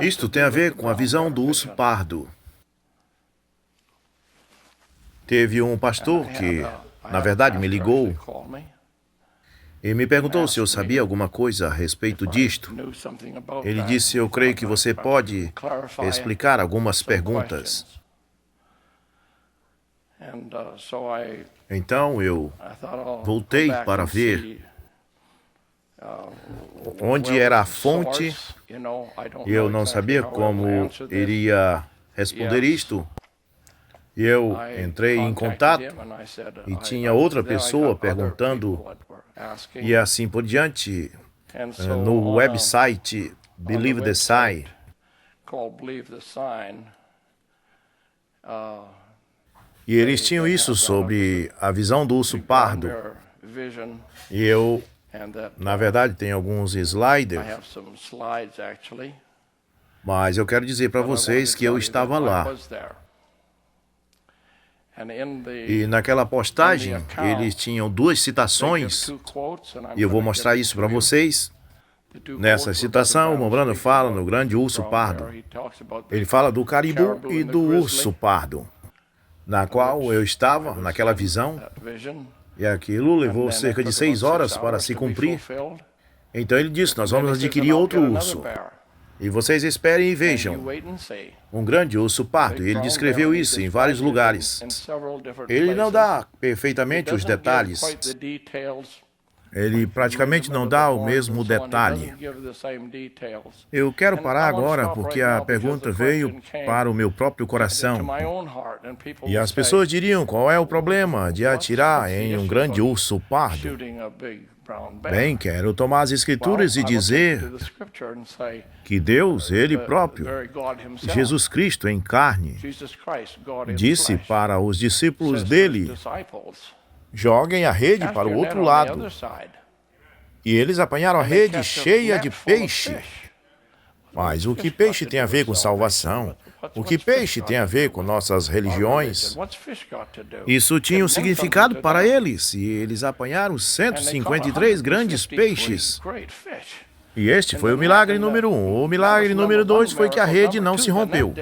Isto tem a ver com a visão do urso pardo. Teve um pastor que, na verdade, me ligou e me perguntou se eu sabia alguma coisa a respeito disto. Ele disse: eu creio que você pode explicar algumas perguntas. Então eu voltei para ver onde era a fonte. Eu não sabia como iria responder isto. Eu entrei em contato e tinha outra pessoa perguntando e assim por diante no website Believe the Sign. E eles tinham isso sobre a visão do urso pardo. E eu, na verdade, tenho alguns sliders, mas eu quero dizer para vocês que eu estava lá. E naquela postagem, eles tinham duas citações, e eu vou mostrar isso para vocês. Nessa citação, o Mombrano fala no grande urso pardo. Ele fala do caribu e do urso pardo, na qual eu estava, naquela visão, e aquilo levou cerca de 6 horas para se cumprir. Então ele disse: nós vamos adquirir outro urso. E vocês esperem e vejam. Um grande urso pardo. E ele descreveu isso em vários lugares. Ele não dá perfeitamente os detalhes. Ele praticamente não dá o mesmo detalhe. Eu quero parar agora porque a pergunta veio para o meu próprio coração. E as pessoas diriam: qual é o problema de atirar em um grande urso pardo? Bem, quero tomar as Escrituras e dizer que Deus, Ele próprio, Jesus Cristo em carne, disse para os discípulos dele: joguem a rede para o outro lado. E eles apanharam a rede cheia de peixe. Mas o que peixe tem a ver com salvação? O que peixe tem a ver com nossas religiões? Isso tinha um significado para eles, e eles apanharam 153 grandes peixes. E este foi o milagre número 1. O milagre número 2 foi que a rede não se rompeu.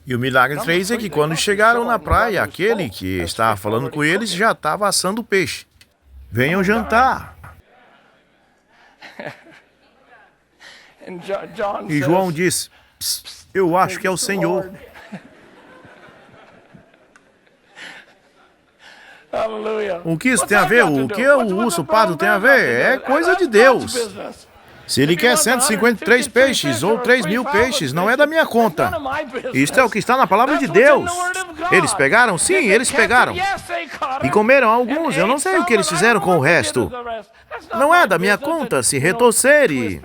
E o milagre 3 é que quando chegaram na praia, aquele que estava falando com eles já estava assando peixe. Venham jantar. E João disse: eu acho que é o Senhor. O que isso tem a ver? O que o urso pardo tem a ver? É coisa de Deus. Se ele quer 153 peixes ou 3.000 peixes, não é da minha conta. Isto é o que está na palavra de Deus. Eles pegaram? Sim, eles pegaram. E comeram alguns. Eu não sei o que eles fizeram com o resto. Não é da minha conta se retorcer e...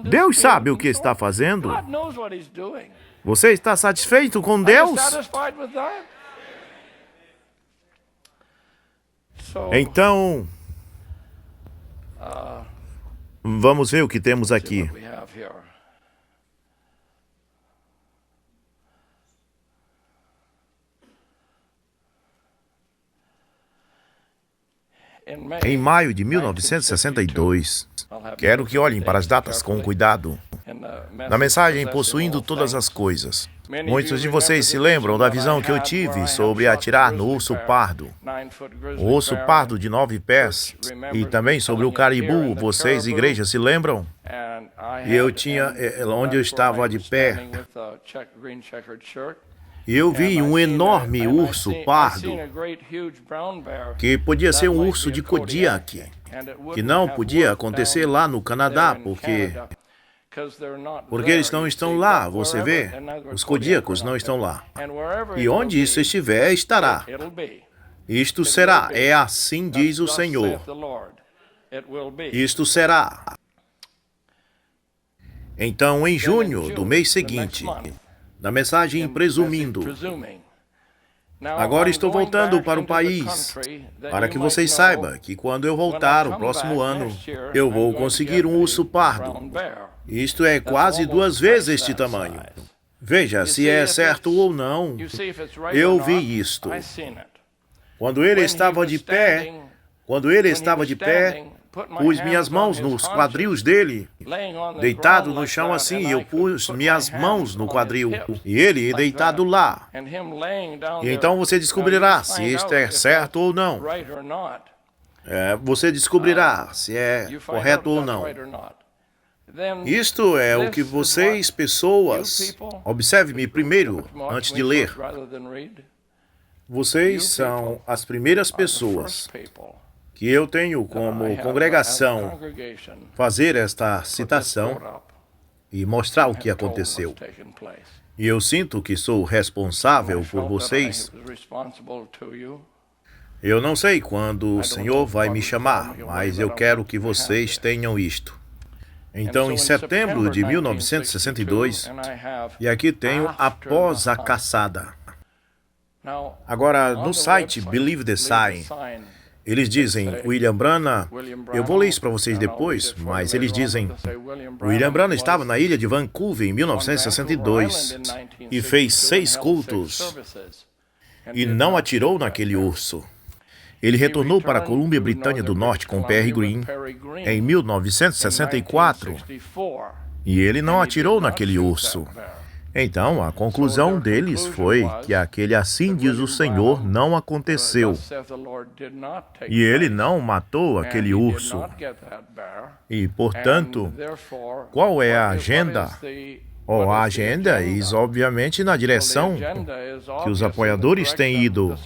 Deus sabe o que está fazendo. Você está satisfeito com Deus? Então, vamos ver o que temos aqui. Em maio de 1962, quero que olhem para as datas com cuidado. Na mensagem Possuindo Todas as Coisas, muitos de vocês se lembram da visão que eu tive sobre atirar no urso pardo. O urso pardo de 9 pés. E também sobre o caribu. Vocês, igreja, se lembram? E eu tinha, onde eu estava de pé, e eu vi um enorme urso pardo, que podia ser um urso de Kodiak, que não podia acontecer lá no Canadá, porque eles não estão lá, você vê? Os Kodiakos não estão lá. E onde isso estiver, estará. Isto será, é assim diz o Senhor. Isto será. Então, em junho do mês seguinte, na mensagem Presumindo, agora estou voltando para o país, para que vocês saibam que quando eu voltar o próximo ano, eu vou conseguir um urso pardo. Isto é quase 2 vezes este tamanho. Veja se é certo ou não. Eu vi isto. Quando ele estava de pé, pus minhas mãos nos quadris dele, deitado no chão assim, e eu pus minhas mãos no quadril, e ele deitado lá. E então você descobrirá se isto é certo ou não. Você descobrirá se é correto ou não. Isto é o que vocês, pessoas, observe-me primeiro, antes de ler. Vocês são as primeiras pessoas que eu tenho como congregação fazer esta citação e mostrar o que aconteceu. E eu sinto que sou responsável por vocês. Eu não sei quando o Senhor vai me chamar, mas eu quero que vocês tenham isto. Então, em setembro de 1962, e aqui tenho após a caçada. Agora, no site Believe the Sign, eles dizem, William Branham, eu vou ler isso para vocês depois, mas eles dizem, William Branham estava na ilha de Vancouver em 1962 e fez 6 cultos e não atirou naquele urso. Ele retornou para a Colômbia Britânia do Norte com Perry Green em 1964 e ele não atirou naquele urso. Então, a conclusão deles foi que aquele assim diz o Senhor não aconteceu. E ele não matou aquele urso. E, portanto, qual é a agenda? A agenda é, obviamente, na direção que os apoiadores têm ido.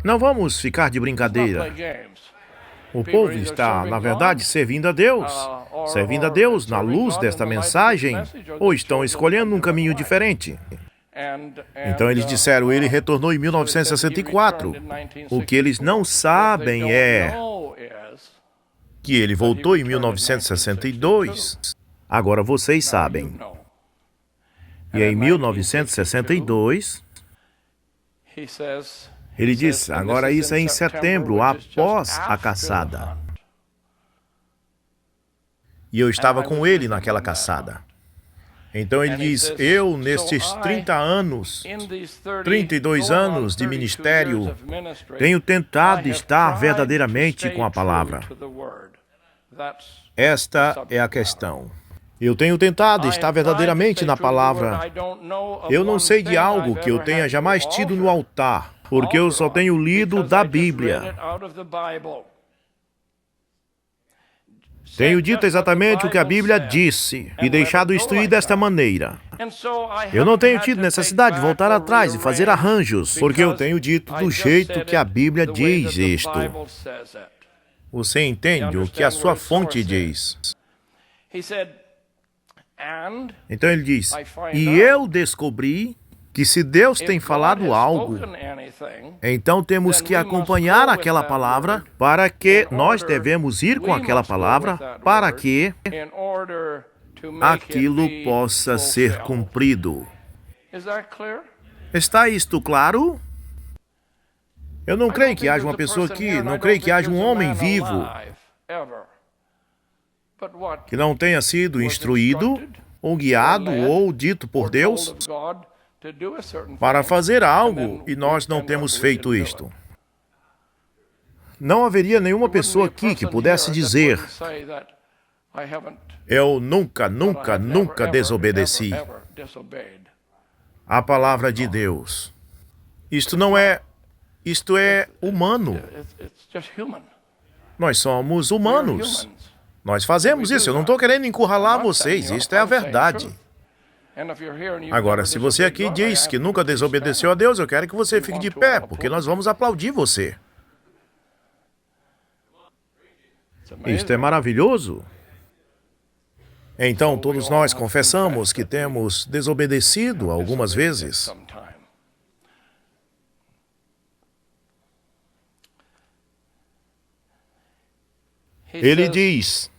Não vamos ficar de brincadeira. O povo está, na verdade, servindo a Deus na luz desta mensagem, ou estão escolhendo um caminho diferente. Então eles disseram, ele retornou em 1964. O que eles não sabem é que ele voltou em 1962. Agora vocês sabem. E em 1962... ele diz, agora isso é em setembro, após a caçada. E eu estava com ele naquela caçada. Então ele diz, eu nestes 32 anos de ministério, tenho tentado estar verdadeiramente com a palavra. Esta é a questão. Eu tenho tentado estar verdadeiramente na palavra. Eu não sei de algo que eu tenha jamais tido no altar, porque eu só tenho lido da Bíblia. Tenho dito exatamente o que a Bíblia disse e deixado instruir desta maneira. Eu não tenho tido necessidade de voltar atrás e fazer arranjos, porque eu tenho dito do jeito que a Bíblia diz isto. Você entende o que a sua fonte diz? Então ele diz, e eu descobri que se Deus tem falado algo, então temos que acompanhar aquela palavra, para que nós devemos ir com aquela palavra, para que aquilo possa ser cumprido. Está isto claro? Eu não creio que haja uma pessoa aqui, não creio que haja um homem vivo que não tenha sido instruído, ou guiado, ou dito por Deus para fazer algo, e nós não temos feito isto. Não haveria nenhuma pessoa aqui que pudesse dizer, eu nunca desobedeci a palavra de Deus. Isto é humano. Nós somos humanos. Nós fazemos isso. Eu não estou querendo encurralar vocês. Isto é a verdade. Agora, se você aqui diz que nunca desobedeceu a Deus, eu quero que você fique de pé, porque nós vamos aplaudir você. Isto é maravilhoso. Então, todos nós confessamos que temos desobedecido algumas vezes. Ele diz,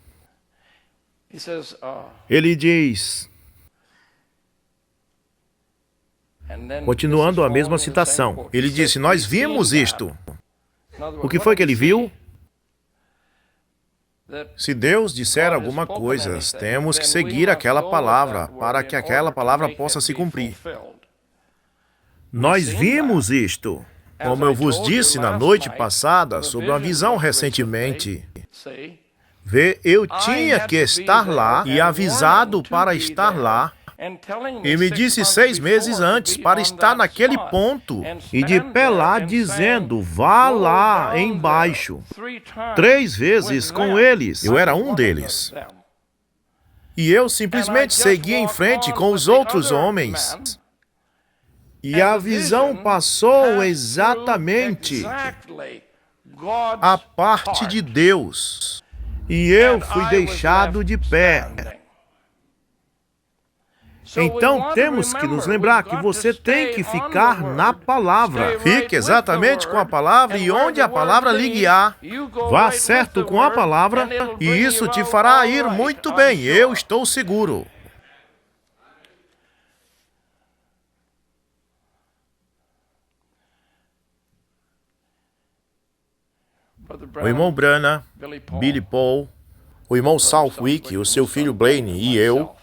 continuando a mesma citação, ele disse, nós vimos isto. O que foi que ele viu? Se Deus disser alguma coisa, temos que seguir aquela palavra para que aquela palavra possa se cumprir. Nós vimos isto. Como eu vos disse na noite passada sobre uma visão recentemente, vê, eu tinha que estar lá e avisado para estar lá. E me disse 6 meses antes para estar naquele ponto e de pé lá dizendo, vá lá embaixo. 3 vezes com eles. Eu era um deles. E eu simplesmente segui em frente com os outros homens. E a visão passou exatamente a parte de Deus. E eu fui deixado de pé. Então, temos que nos lembrar que você tem que ficar na palavra. Fique exatamente com a palavra e onde a palavra lhe guiar. Vá certo com a palavra e isso te fará ir muito bem, eu estou seguro. O irmão Branham, Billy Paul, o irmão Southwick, o seu filho Blaine e eu,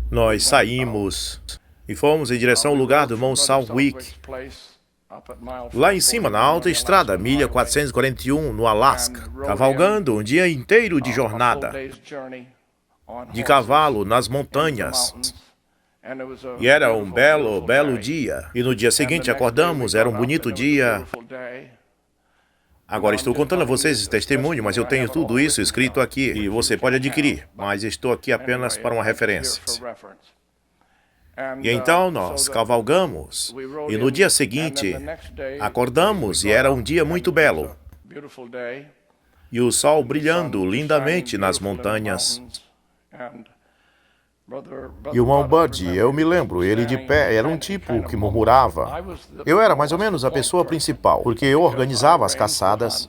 nós saímos e fomos em direção ao lugar do irmão Southwick, lá em cima, na alta estrada, milha 441, no Alasca, cavalgando um dia inteiro de jornada, de cavalo nas montanhas. E era um belo dia. E no dia seguinte acordamos, era um bonito dia. Agora estou contando a vocês esse testemunho, mas eu tenho tudo isso escrito aqui e você pode adquirir, mas estou aqui apenas para uma referência. E então nós cavalgamos e no dia seguinte acordamos e era um dia muito belo. E o sol brilhando lindamente nas montanhas. E o irmão Bud, eu me lembro, ele de pé, era um tipo que murmurava. Eu era mais ou menos a pessoa principal, porque eu organizava as caçadas,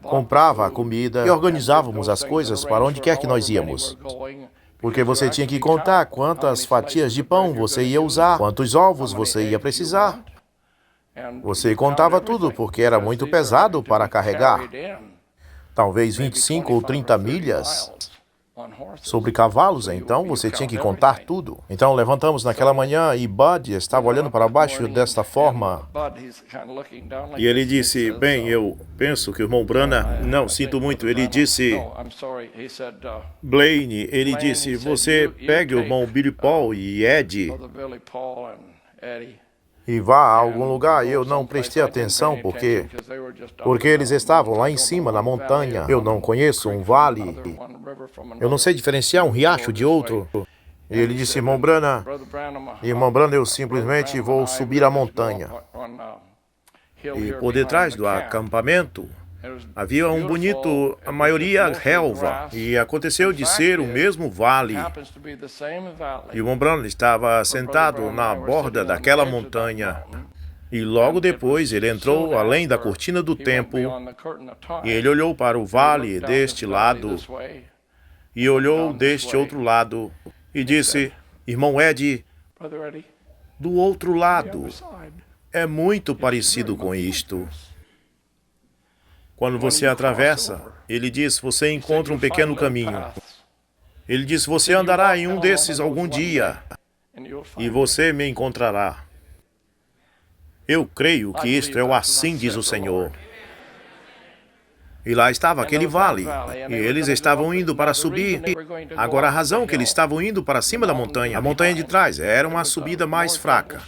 comprava a comida e organizávamos as coisas para onde quer que nós íamos. Porque você tinha que contar quantas fatias de pão você ia usar, quantos ovos você ia precisar. Você contava tudo, porque era muito pesado para carregar. Talvez 25 ou 30 milhas. Sobre cavalos, então, você tinha que contar tudo. Então, levantamos naquela manhã e Bud estava olhando para baixo desta forma. E ele disse, bem, eu penso que o irmão Branham... Não, sinto muito. Ele disse... Blaine, ele disse, você pegue o irmão Billy Paul e Ed e vá a algum lugar. E eu não prestei atenção porque eles estavam lá em cima, na montanha. Eu não conheço um vale. Eu não sei diferenciar um riacho de outro. E ele disse, irmão Branham, eu simplesmente vou subir a montanha. E por detrás do acampamento havia um bonito, a maioria relva, e aconteceu de ser o mesmo vale. E o irmão Branham estava sentado na borda daquela montanha. E logo depois ele entrou além da cortina do templo, e ele olhou para o vale deste lado, e olhou deste outro lado, e disse, irmão Ed, do outro lado, é muito parecido com isto. Quando você atravessa, ele diz, você encontra um pequeno caminho. Ele diz, você andará em um desses algum dia, e você me encontrará. Eu creio que isto é o assim diz o Senhor. E lá estava aquele vale, e eles estavam indo para subir. Agora, a razão que eles estavam indo para cima da montanha, a montanha de trás, era uma subida mais fraca.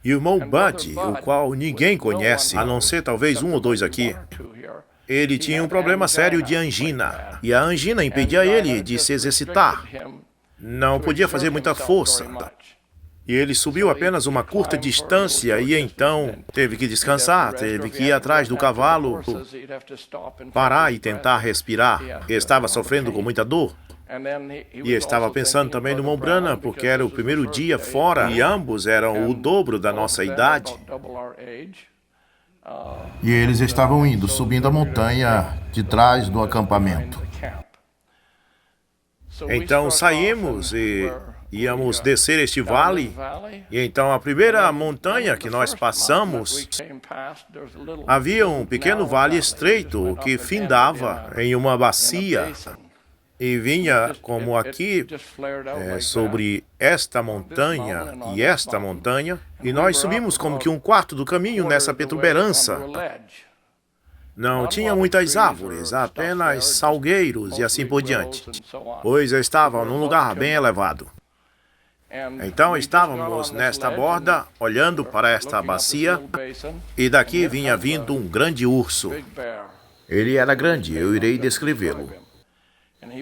E o irmão Bud, o qual ninguém conhece, a não ser talvez 1 ou 2 aqui, ele tinha um problema sério de angina. E a angina impedia ele de se exercitar. Não podia fazer muita força. E ele subiu apenas uma curta distância e então teve que descansar, teve que ir atrás do cavalo, parar e tentar respirar. Estava sofrendo com muita dor. E estava pensando também no irmão Branham, porque era o primeiro dia fora e ambos eram o dobro da nossa idade. E eles estavam indo, subindo a montanha de trás do acampamento. Então saímos e íamos descer este vale. E então a primeira montanha que nós passamos, havia um pequeno vale estreito que findava em uma bacia. e vinha como aqui sobre esta montanha e esta montanha, e nós subimos como que um quarto do caminho nessa protuberância. Não tinha muitas árvores, apenas salgueiros e assim por diante, pois estava num lugar bem elevado. Então estávamos nesta borda, olhando para esta bacia, e daqui vinha vindo um grande urso. Ele era grande, eu irei descrevê-lo.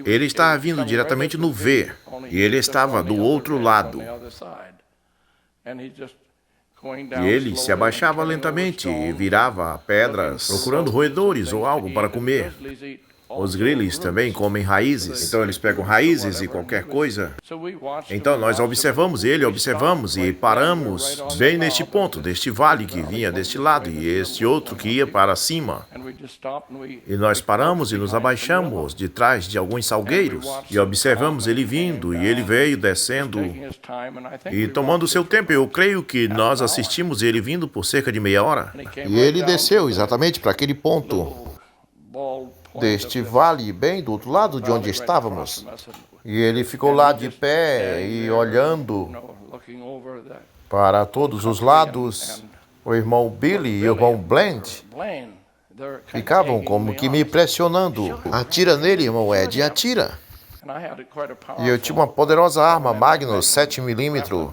Ele estava vindo diretamente no V, e ele estava do outro lado. E ele se abaixava lentamente e virava pedras, procurando roedores ou algo para comer. Os grilos também comem raízes, então eles pegam raízes e qualquer coisa. Então nós observamos ele, observamos e paramos bem neste ponto, deste vale que vinha deste lado e este outro que ia para cima. E nós paramos e nos abaixamos de trás de alguns salgueiros e observamos ele vindo e ele veio descendo e tomando seu tempo. Eu creio que nós assistimos ele vindo por cerca de meia hora. E ele desceu exatamente para aquele ponto deste vale, bem do outro lado de onde estávamos. E ele ficou lá de pé e olhando para todos os lados. O irmão Billy e o irmão Bland ficavam como que me pressionando. Atira nele, irmão Ed, atira. E eu tinha uma poderosa arma Magnum 7mm.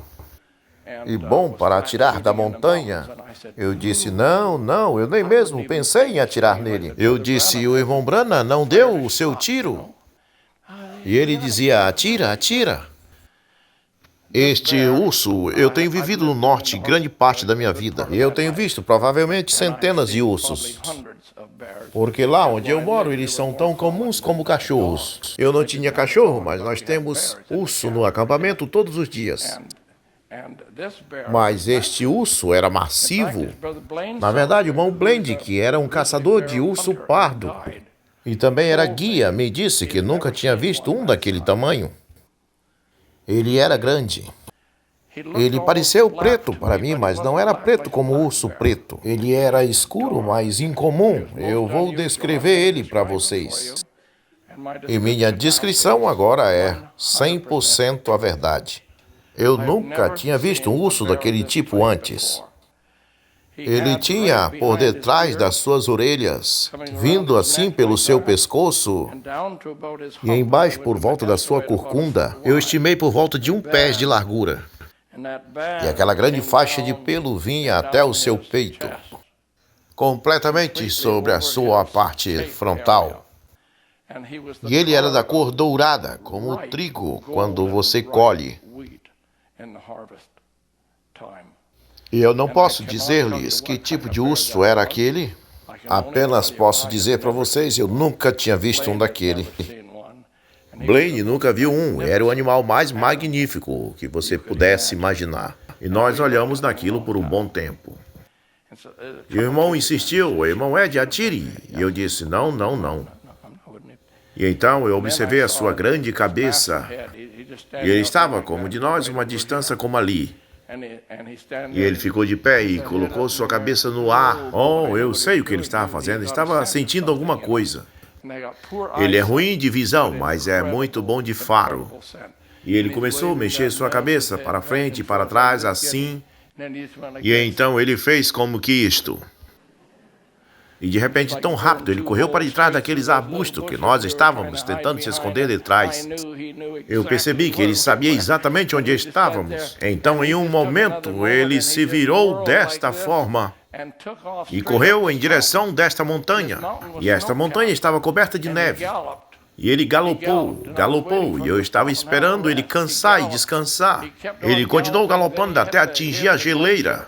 E bom para atirar da montanha. Eu disse, não, eu nem mesmo pensei em atirar nele. Eu disse, o irmão Branham não deu o seu tiro? E ele dizia, atira, atira. Este urso, eu tenho vivido no norte grande parte da minha vida. E eu tenho visto provavelmente centenas de ursos. Porque lá onde eu moro, eles são tão comuns como cachorros. Eu não tinha cachorro, mas nós temos urso no acampamento todos os dias. Mas este urso era massivo. Na verdade, o irmão Bland, que era um caçador de urso pardo, e também era guia, me disse que nunca tinha visto um daquele tamanho. Ele era grande. Ele pareceu preto para mim, mas não era preto como o urso preto. Ele era escuro, mas incomum. Eu vou descrever ele para vocês. E minha descrição agora é 100% a verdade. Eu nunca tinha visto um urso daquele tipo antes. Ele tinha por detrás das suas orelhas, vindo assim pelo seu pescoço, e embaixo por volta da sua corcunda, eu estimei por volta de 1 pé de largura. E aquela grande faixa de pelo vinha até o seu peito, completamente sobre a sua parte frontal. E ele era da cor dourada, como o trigo quando você colhe. E eu não posso dizer-lhes que tipo de urso era aquele. Apenas posso dizer para vocês, eu nunca tinha visto um daquele. Blaine nunca viu um. Era o animal mais magnífico que você pudesse imaginar. E nós olhamos naquilo por um bom tempo. E o irmão insistiu, o irmão Ed, atire. E eu disse, não. E então eu observei a sua grande cabeça. E ele estava, como de nós, uma distância como ali. E ele ficou de pé e colocou sua cabeça no ar. Oh, eu sei o que ele estava fazendo. Estava sentindo alguma coisa. Ele é ruim de visão, mas é muito bom de faro. E ele começou a mexer sua cabeça para frente e para trás, assim. E então ele fez como que isto. E de repente, tão rápido, ele correu para trás daqueles arbustos que nós estávamos tentando se esconder de trás. Eu percebi que ele sabia exatamente onde estávamos. Então, em um momento, ele se virou desta forma e correu em direção desta montanha. E esta montanha estava coberta de neve. E ele galopou, e eu estava esperando ele cansar e descansar. Ele continuou galopando até atingir a geleira,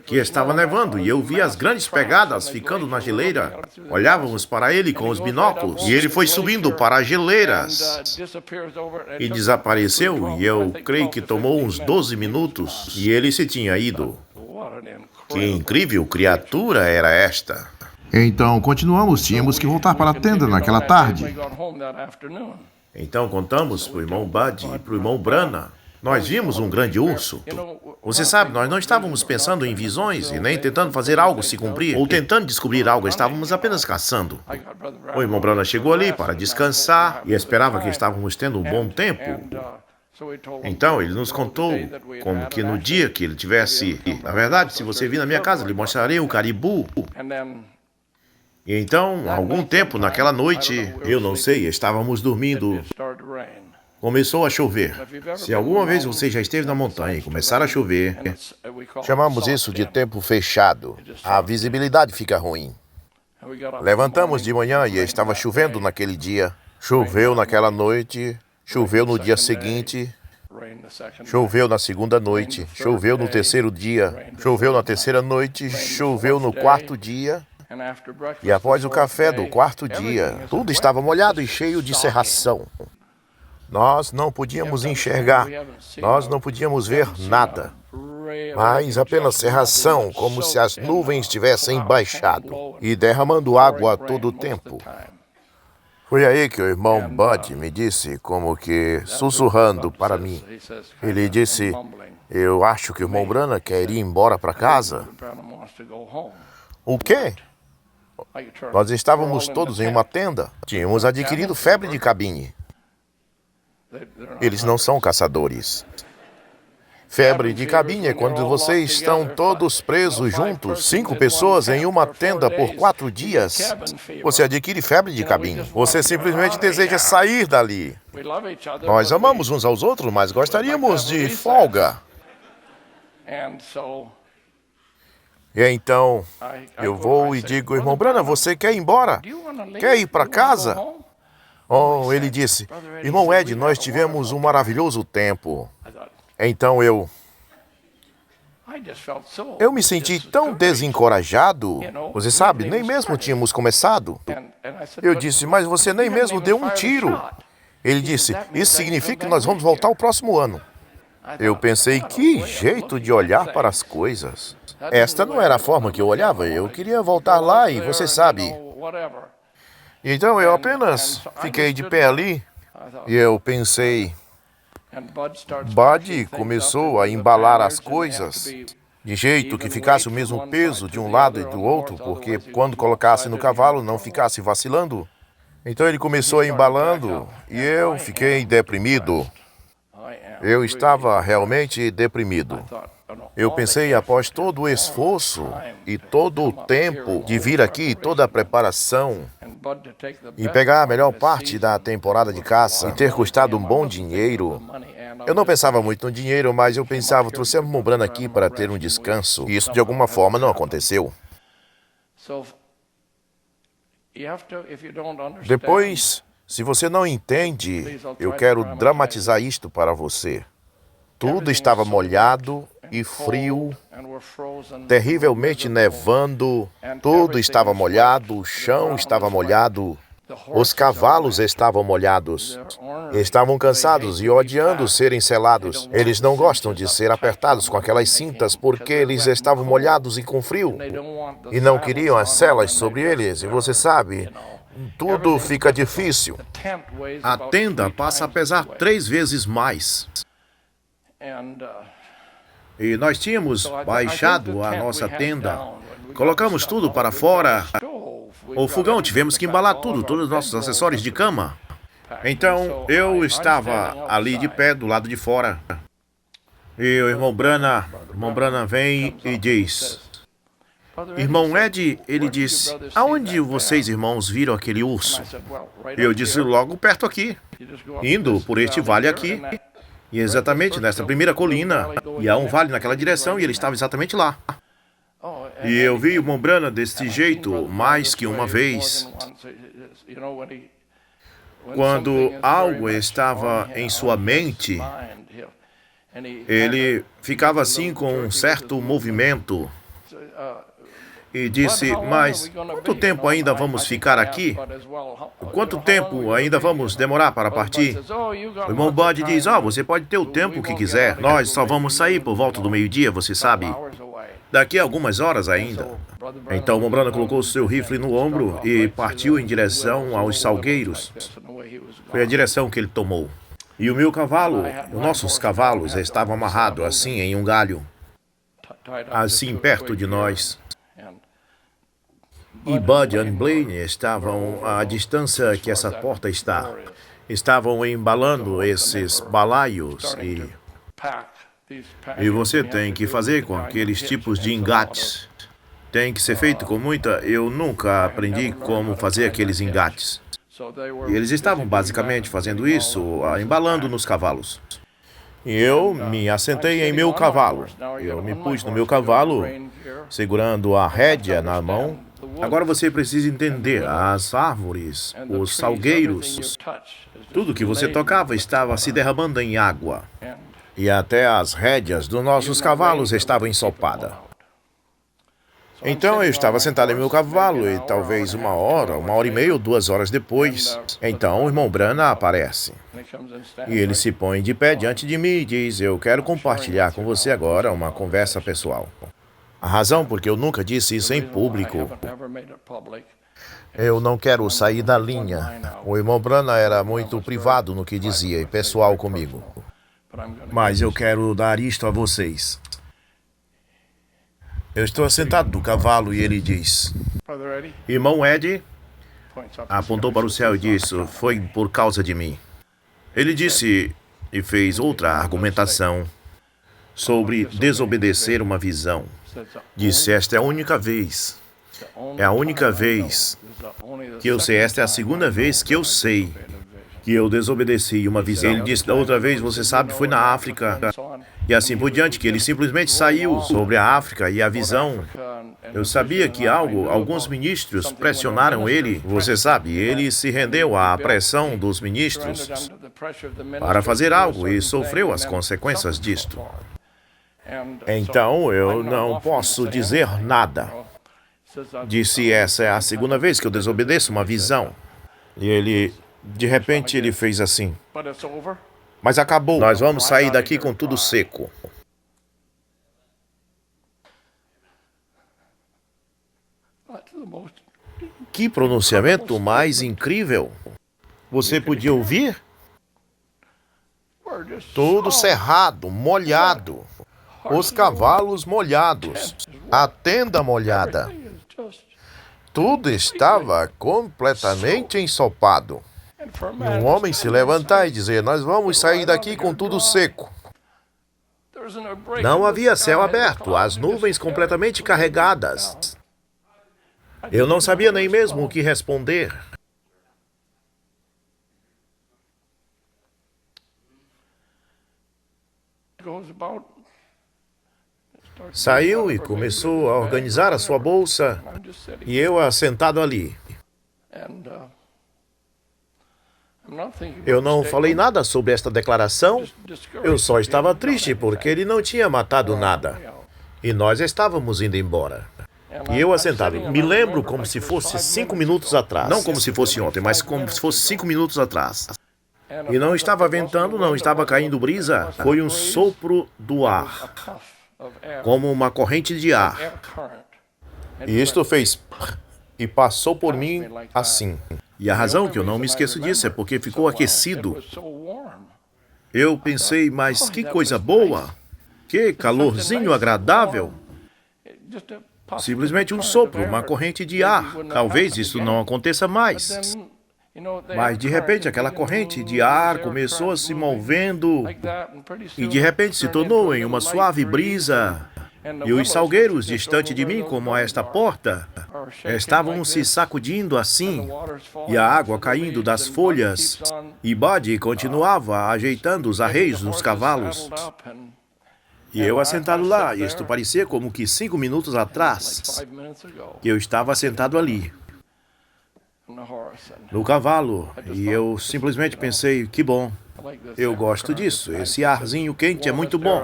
que estava nevando, e eu vi as grandes pegadas ficando na geleira. Olhávamos para ele com os binóculos, e ele foi subindo para as geleiras e desapareceu, e eu creio que tomou uns 12 minutos, e ele se tinha ido. Que incrível criatura era esta! Então, continuamos, tínhamos que voltar para a tenda naquela tarde. Então, contamos para o irmão Bud e para o irmão Branham. Nós vimos um grande urso. Você sabe, nós não estávamos pensando em visões e nem tentando fazer algo se cumprir ou tentando descobrir algo, estávamos apenas caçando. O irmão Branham chegou ali para descansar e esperava que estávamos tendo um bom tempo. Então, ele nos contou como que no dia que ele tivesse... Na verdade, se você vir na minha casa, lhe mostrarei o caribu. E então, há algum tempo naquela noite, eu não sei, estávamos dormindo, começou a chover. Se alguma vez você já esteve na montanha e começar a chover, chamamos isso de tempo fechado. A visibilidade fica ruim. Levantamos de manhã e estava chovendo naquele dia. Choveu naquela noite, choveu no dia seguinte, choveu na segunda noite, choveu no terceiro dia, choveu na terceira noite, choveu no quarto dia. E após o café do quarto dia, tudo estava molhado e cheio de cerração. Nós não podíamos enxergar, nós não podíamos ver nada, mas apenas cerração, como se as nuvens tivessem baixado e derramando água a todo o tempo. Foi aí que o irmão Bud me disse, como que sussurrando para mim. Ele disse, eu acho que o irmão Branham quer ir embora para casa. O quê? Nós estávamos todos em uma tenda. Tínhamos adquirido febre de cabine. Eles não são caçadores. Febre de cabine é quando vocês estão todos presos juntos, 5 pessoas em uma tenda por 4 dias. Você adquire febre de cabine. Você simplesmente deseja sair dali. Nós amamos uns aos outros, mas gostaríamos de folga. E então, eu vou e digo, irmão Branham, você quer ir embora? Quer ir para casa? Oh, ele disse, irmão Ed, nós tivemos um maravilhoso tempo. Então eu me senti tão desencorajado. Você sabe, nem mesmo tínhamos começado. Eu disse, mas você nem mesmo deu um tiro. Ele disse, isso significa que nós vamos voltar o próximo ano. Eu pensei, que jeito de olhar para as coisas. Esta não era a forma que eu olhava. Eu queria voltar lá e você sabe. Então eu apenas fiquei de pé ali e eu pensei, Bud começou a embalar as coisas de jeito que ficasse o mesmo peso de um lado e do outro, porque quando colocasse no cavalo não ficasse vacilando. Então ele começou embalando e eu fiquei deprimido. Eu estava realmente deprimido. Eu pensei, após todo o esforço e todo o tempo de vir aqui, toda a preparação, e pegar a melhor parte da temporada de caça, e ter custado um bom dinheiro, eu não pensava muito no dinheiro, mas eu pensava, trouxemos o Branham aqui para ter um descanso, e isso de alguma forma não aconteceu. Depois, se você não entende, eu quero dramatizar isto para você. Tudo estava molhado e frio, terrivelmente nevando, tudo estava molhado, o chão estava molhado, os cavalos estavam molhados, estavam cansados e odiando serem selados. Eles não gostam de ser apertados com aquelas cintas porque eles estavam molhados e com frio, e não queriam as selas sobre eles, e você sabe, tudo fica difícil. A tenda passa a pesar 3 vezes mais. E nós tínhamos baixado a nossa tenda, colocamos tudo para fora. O fogão, tivemos que embalar tudo, todos os nossos acessórios de cama. Então, eu estava ali de pé, do lado de fora. E o irmão Branham vem e diz, irmão Ed, ele disse, aonde vocês, irmãos, viram aquele urso? Eu disse, logo perto aqui, indo por este vale aqui. E exatamente nesta primeira colina, e há um vale naquela direção, e ele estava exatamente lá. E eu vi o irmão Branham deste jeito mais que uma vez. Quando algo estava em sua mente, ele ficava assim com um certo movimento. E disse, mas quanto tempo ainda vamos ficar aqui? Quanto tempo ainda vamos demorar para partir? O irmão Bud diz, você pode ter o tempo que quiser. Nós só vamos sair por volta do meio-dia, você sabe. Daqui a algumas horas ainda. Então o irmão Branham colocou seu rifle no ombro e partiu em direção aos salgueiros. Foi a direção que ele tomou. E o meu cavalo, os nossos cavalos estavam amarrados assim em um galho, assim perto de nós. E Bud e Blaine estavam à distância que essa porta está. Estavam embalando esses balaios e você tem que fazer com aqueles tipos de engates. Tem que ser feito com muita... Eu nunca aprendi como fazer aqueles engates. E eles estavam basicamente fazendo isso, embalando nos cavalos. E eu me assentei em meu cavalo. Eu me pus no meu cavalo, segurando a rédea na mão. Agora você precisa entender, as árvores, os salgueiros, tudo que você tocava estava se derramando em água. E até as rédeas dos nossos cavalos estavam ensopadas. Então eu estava sentado em meu cavalo e talvez uma hora e meia ou 2 horas depois, então o irmão Branham aparece. E ele se põe de pé diante de mim e diz, eu quero compartilhar com você agora uma conversa pessoal. A razão porque eu nunca disse isso em público, eu não quero sair da linha. O irmão Branham era muito privado no que dizia e pessoal comigo. Mas eu quero dar isto a vocês. Eu estou assentado no cavalo e ele diz, irmão Ed, apontou para o céu e disse, foi por causa de mim. Ele disse e fez outra argumentação sobre desobedecer uma visão. Disse, esta é a única vez que eu sei, esta é a segunda vez que eu sei que eu desobedeci uma visão. Ele disse, da outra vez, você sabe, foi na África, e assim por diante, que ele simplesmente saiu sobre a África e a visão. Eu sabia que alguns ministros pressionaram ele, você sabe, ele se rendeu à pressão dos ministros para fazer algo e sofreu as consequências disto. Então, eu não posso dizer nada. Disse, essa é a segunda vez que eu desobedeço uma visão. E ele, de repente, ele fez assim. Mas acabou. Nós vamos sair daqui com tudo seco. Que pronunciamento mais incrível. Você podia ouvir? Tudo cerrado, molhado. Os cavalos molhados. A tenda molhada. Tudo estava completamente ensopado. Um homem se levantar e dizer, nós vamos sair daqui com tudo seco. Não havia céu aberto, as nuvens completamente carregadas. Eu não sabia nem mesmo o que responder. Saiu e começou a organizar a sua bolsa, e eu assentado ali. Eu não falei nada sobre esta declaração, eu só estava triste porque ele não tinha matado nada. E nós estávamos indo embora. E eu assentado, me lembro como se fosse 5 minutos atrás. Não como se fosse ontem, mas como se fosse 5 minutos atrás. E não estava ventando, não estava caindo brisa, foi um sopro do ar, como uma corrente de ar. E isto fez e passou por mim assim. E a razão que eu não me esqueço disso é porque ficou aquecido. Eu pensei, mas que coisa boa, que calorzinho agradável. Simplesmente um sopro, uma corrente de ar. Talvez isso não aconteça mais. Mas de repente aquela corrente de ar começou a se movendo e de repente se tornou em uma suave brisa. E os salgueiros distante de mim, como esta porta, estavam se sacudindo assim, e a água caindo das folhas, e Bud continuava ajeitando os arreios dos cavalos. E eu assentado lá, e isto parecia como que 5 minutos atrás, que eu estava sentado ali, no cavalo, e eu simplesmente pensei, que bom. Eu gosto disso, esse arzinho quente é muito bom.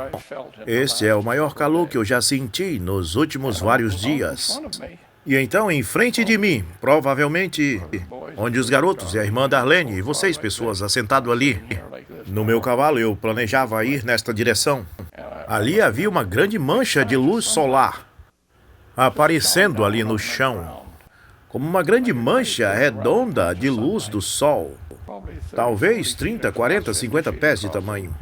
Este é o maior calor que eu já senti nos últimos vários dias. E então, em frente de mim, provavelmente, onde os garotos e a irmã Darlene e vocês, pessoas, assentado ali, no meu cavalo, eu planejava ir nesta direção. Ali havia uma grande mancha de luz solar, aparecendo ali no chão, como uma grande mancha redonda de luz do sol. talvez 30, 40, 50 pés de tamanho.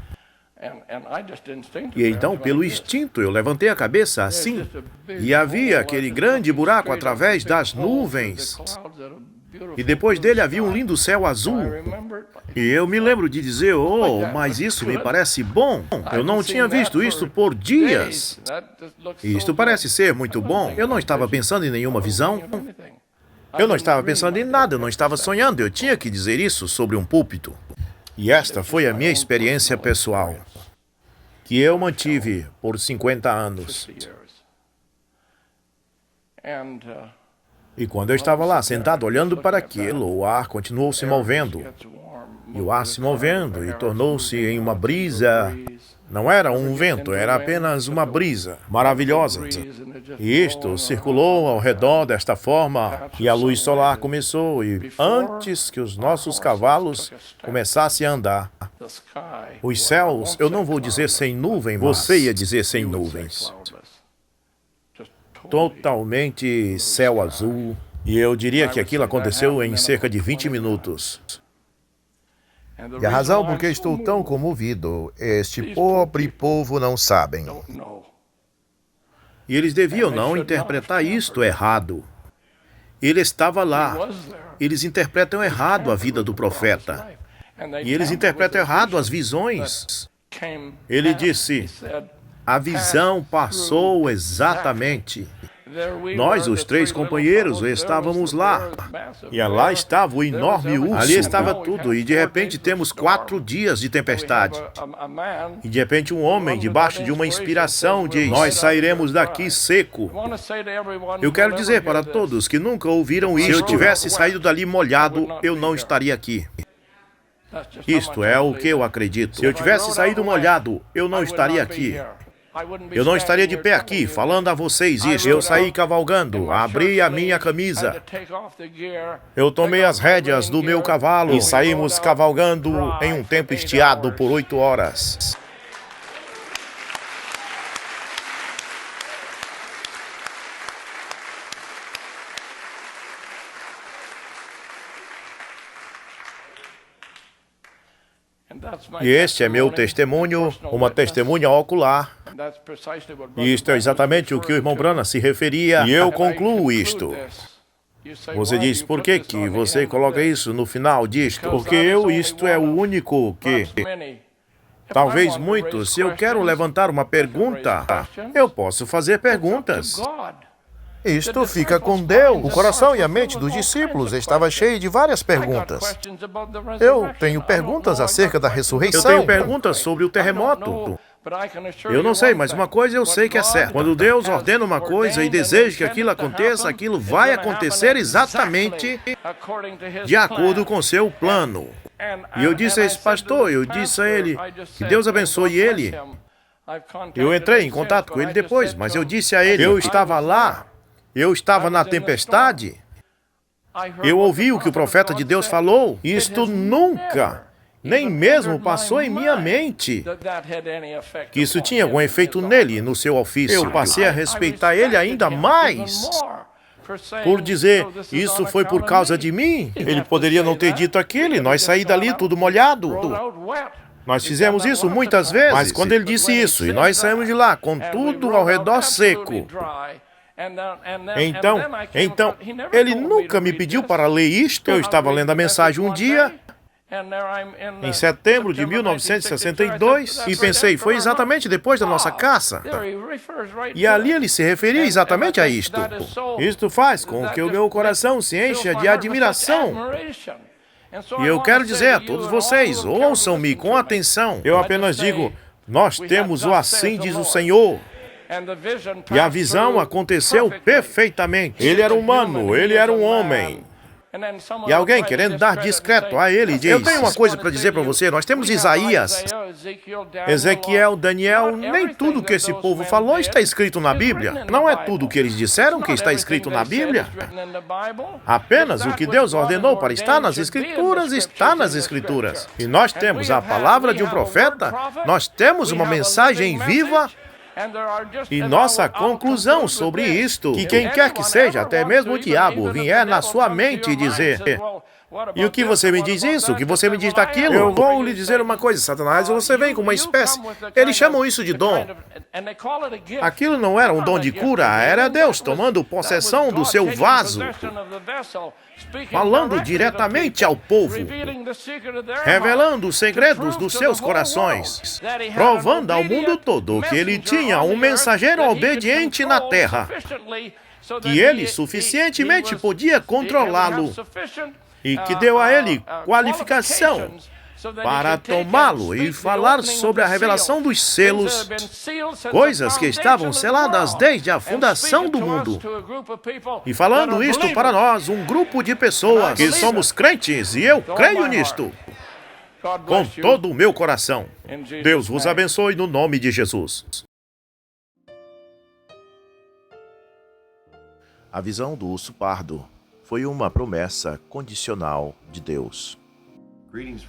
E então, pelo instinto, eu levantei a cabeça assim, e havia aquele grande buraco através das nuvens. E depois dele havia um lindo céu azul. E eu me lembro de dizer, oh, mas isso me parece bom. Eu não tinha visto isto por dias. E isto parece ser muito bom. Eu não estava pensando em nenhuma visão. Eu não estava pensando em nada, eu não estava sonhando. Eu tinha que dizer isso sobre um púlpito. E esta foi a minha experiência pessoal, que eu mantive por 50 anos. E quando eu estava lá, sentado, olhando para aquilo, o ar continuou se movendo. E o ar se movendo e tornou-se em uma brisa. Não era um vento, era apenas uma brisa maravilhosa. E isto circulou ao redor desta forma, e a luz solar começou, e antes que os nossos cavalos começassem a andar, os céus, eu não vou dizer sem nuvem, você ia dizer sem nuvens. Totalmente céu azul, e eu diria que aquilo aconteceu em cerca de 20 minutos. E a razão por que estou tão comovido, este pobre povo não sabem. E eles deviam não interpretar isto errado. Ele estava lá. Eles interpretam errado a vida do profeta. E eles interpretam errado as visões. Ele disse, a visão passou exatamente. Nós, os 3 companheiros, estávamos lá. E lá estava o enorme urso. Ali estava tudo. E de repente temos 4 dias de tempestade. E de repente um homem, debaixo de uma inspiração, diz, nós sairemos daqui seco. Eu quero dizer para todos que nunca ouviram isso. Se eu tivesse saído dali molhado, eu não estaria aqui. Isto é o que eu acredito. Se eu tivesse saído molhado, eu não estaria aqui. Eu não estaria de pé aqui, falando a vocês isso. Eu saí cavalgando, abri a minha camisa. Eu tomei as rédeas do meu cavalo e saímos cavalgando em um tempo estiado por 8 horas. E este é meu testemunho, uma testemunha ocular. E isto é exatamente o que o irmão Branham se referia. E eu concluo isto. Você diz, por que você coloca isso no final disto? Porque isto é o único que... Talvez muitos, se eu quero levantar uma pergunta, eu posso fazer perguntas. Isto fica com Deus. O coração e a mente dos discípulos estava cheio de várias perguntas. Eu tenho perguntas acerca da ressurreição. Eu tenho perguntas sobre o terremoto. Eu não sei, mas uma coisa eu sei que é certa. Quando Deus ordena uma coisa e deseja que aquilo aconteça, aquilo vai acontecer exatamente de acordo com seu plano. E eu disse a esse pastor, eu disse a ele, que Deus abençoe ele. Eu entrei em contato com ele depois, mas eu disse a ele, eu estava lá. Eu estava na tempestade, eu ouvi o que o profeta de Deus falou, isto nunca, nem mesmo passou em minha mente, que isso tinha algum efeito nele e no seu ofício. Eu passei a respeitar ele ainda mais, por dizer, isso foi por causa de mim. Ele poderia não ter dito aquilo, nós saímos dali tudo molhado. Nós fizemos isso muitas vezes, mas quando ele disse isso, e nós saímos de lá com tudo ao redor seco, Então, ele nunca me pediu para ler isto. Eu estava lendo a mensagem um dia, em setembro de 1962, e pensei, foi exatamente depois da nossa caça. E ali ele se referia exatamente a isto. Isto faz com que o meu coração se encha de admiração. E eu quero dizer a todos vocês, ouçam-me com atenção. Eu apenas digo, nós temos o assim diz o Senhor. E a visão aconteceu perfeitamente. Ele era humano, ele era um homem. E alguém querendo dar discreto a ele diz, eu tenho uma coisa para dizer para você, nós temos Isaías, Ezequiel, Daniel, nem tudo que esse povo falou está escrito na Bíblia. Não é tudo o que eles disseram que está escrito na Bíblia. Apenas o que Deus ordenou para estar nas Escrituras, está nas Escrituras. E nós temos a palavra de um profeta, nós temos uma mensagem viva. E nossa conclusão sobre isto, que quem quer que seja, até mesmo o diabo, vier na sua mente e dizer, E o que você me diz isso? O que você me diz daquilo? Eu vou lhe dizer uma coisa, Satanás, você vem com uma espécie... Eles chamam isso de dom. Aquilo não era um dom de cura, era Deus tomando possessão do seu vaso, falando diretamente ao povo, revelando os segredos dos seus corações, provando ao mundo todo que ele tinha um mensageiro obediente na terra, que ele suficientemente podia controlá-lo e que deu a ele qualificação para tomá-lo e falar sobre a revelação dos selos, coisas que estavam seladas desde a fundação do mundo. E falando isto para nós, um grupo de pessoas que somos crentes, e eu creio nisto, com todo o meu coração. Deus vos abençoe no nome de Jesus. A visão do urso pardo foi uma promessa condicional de Deus.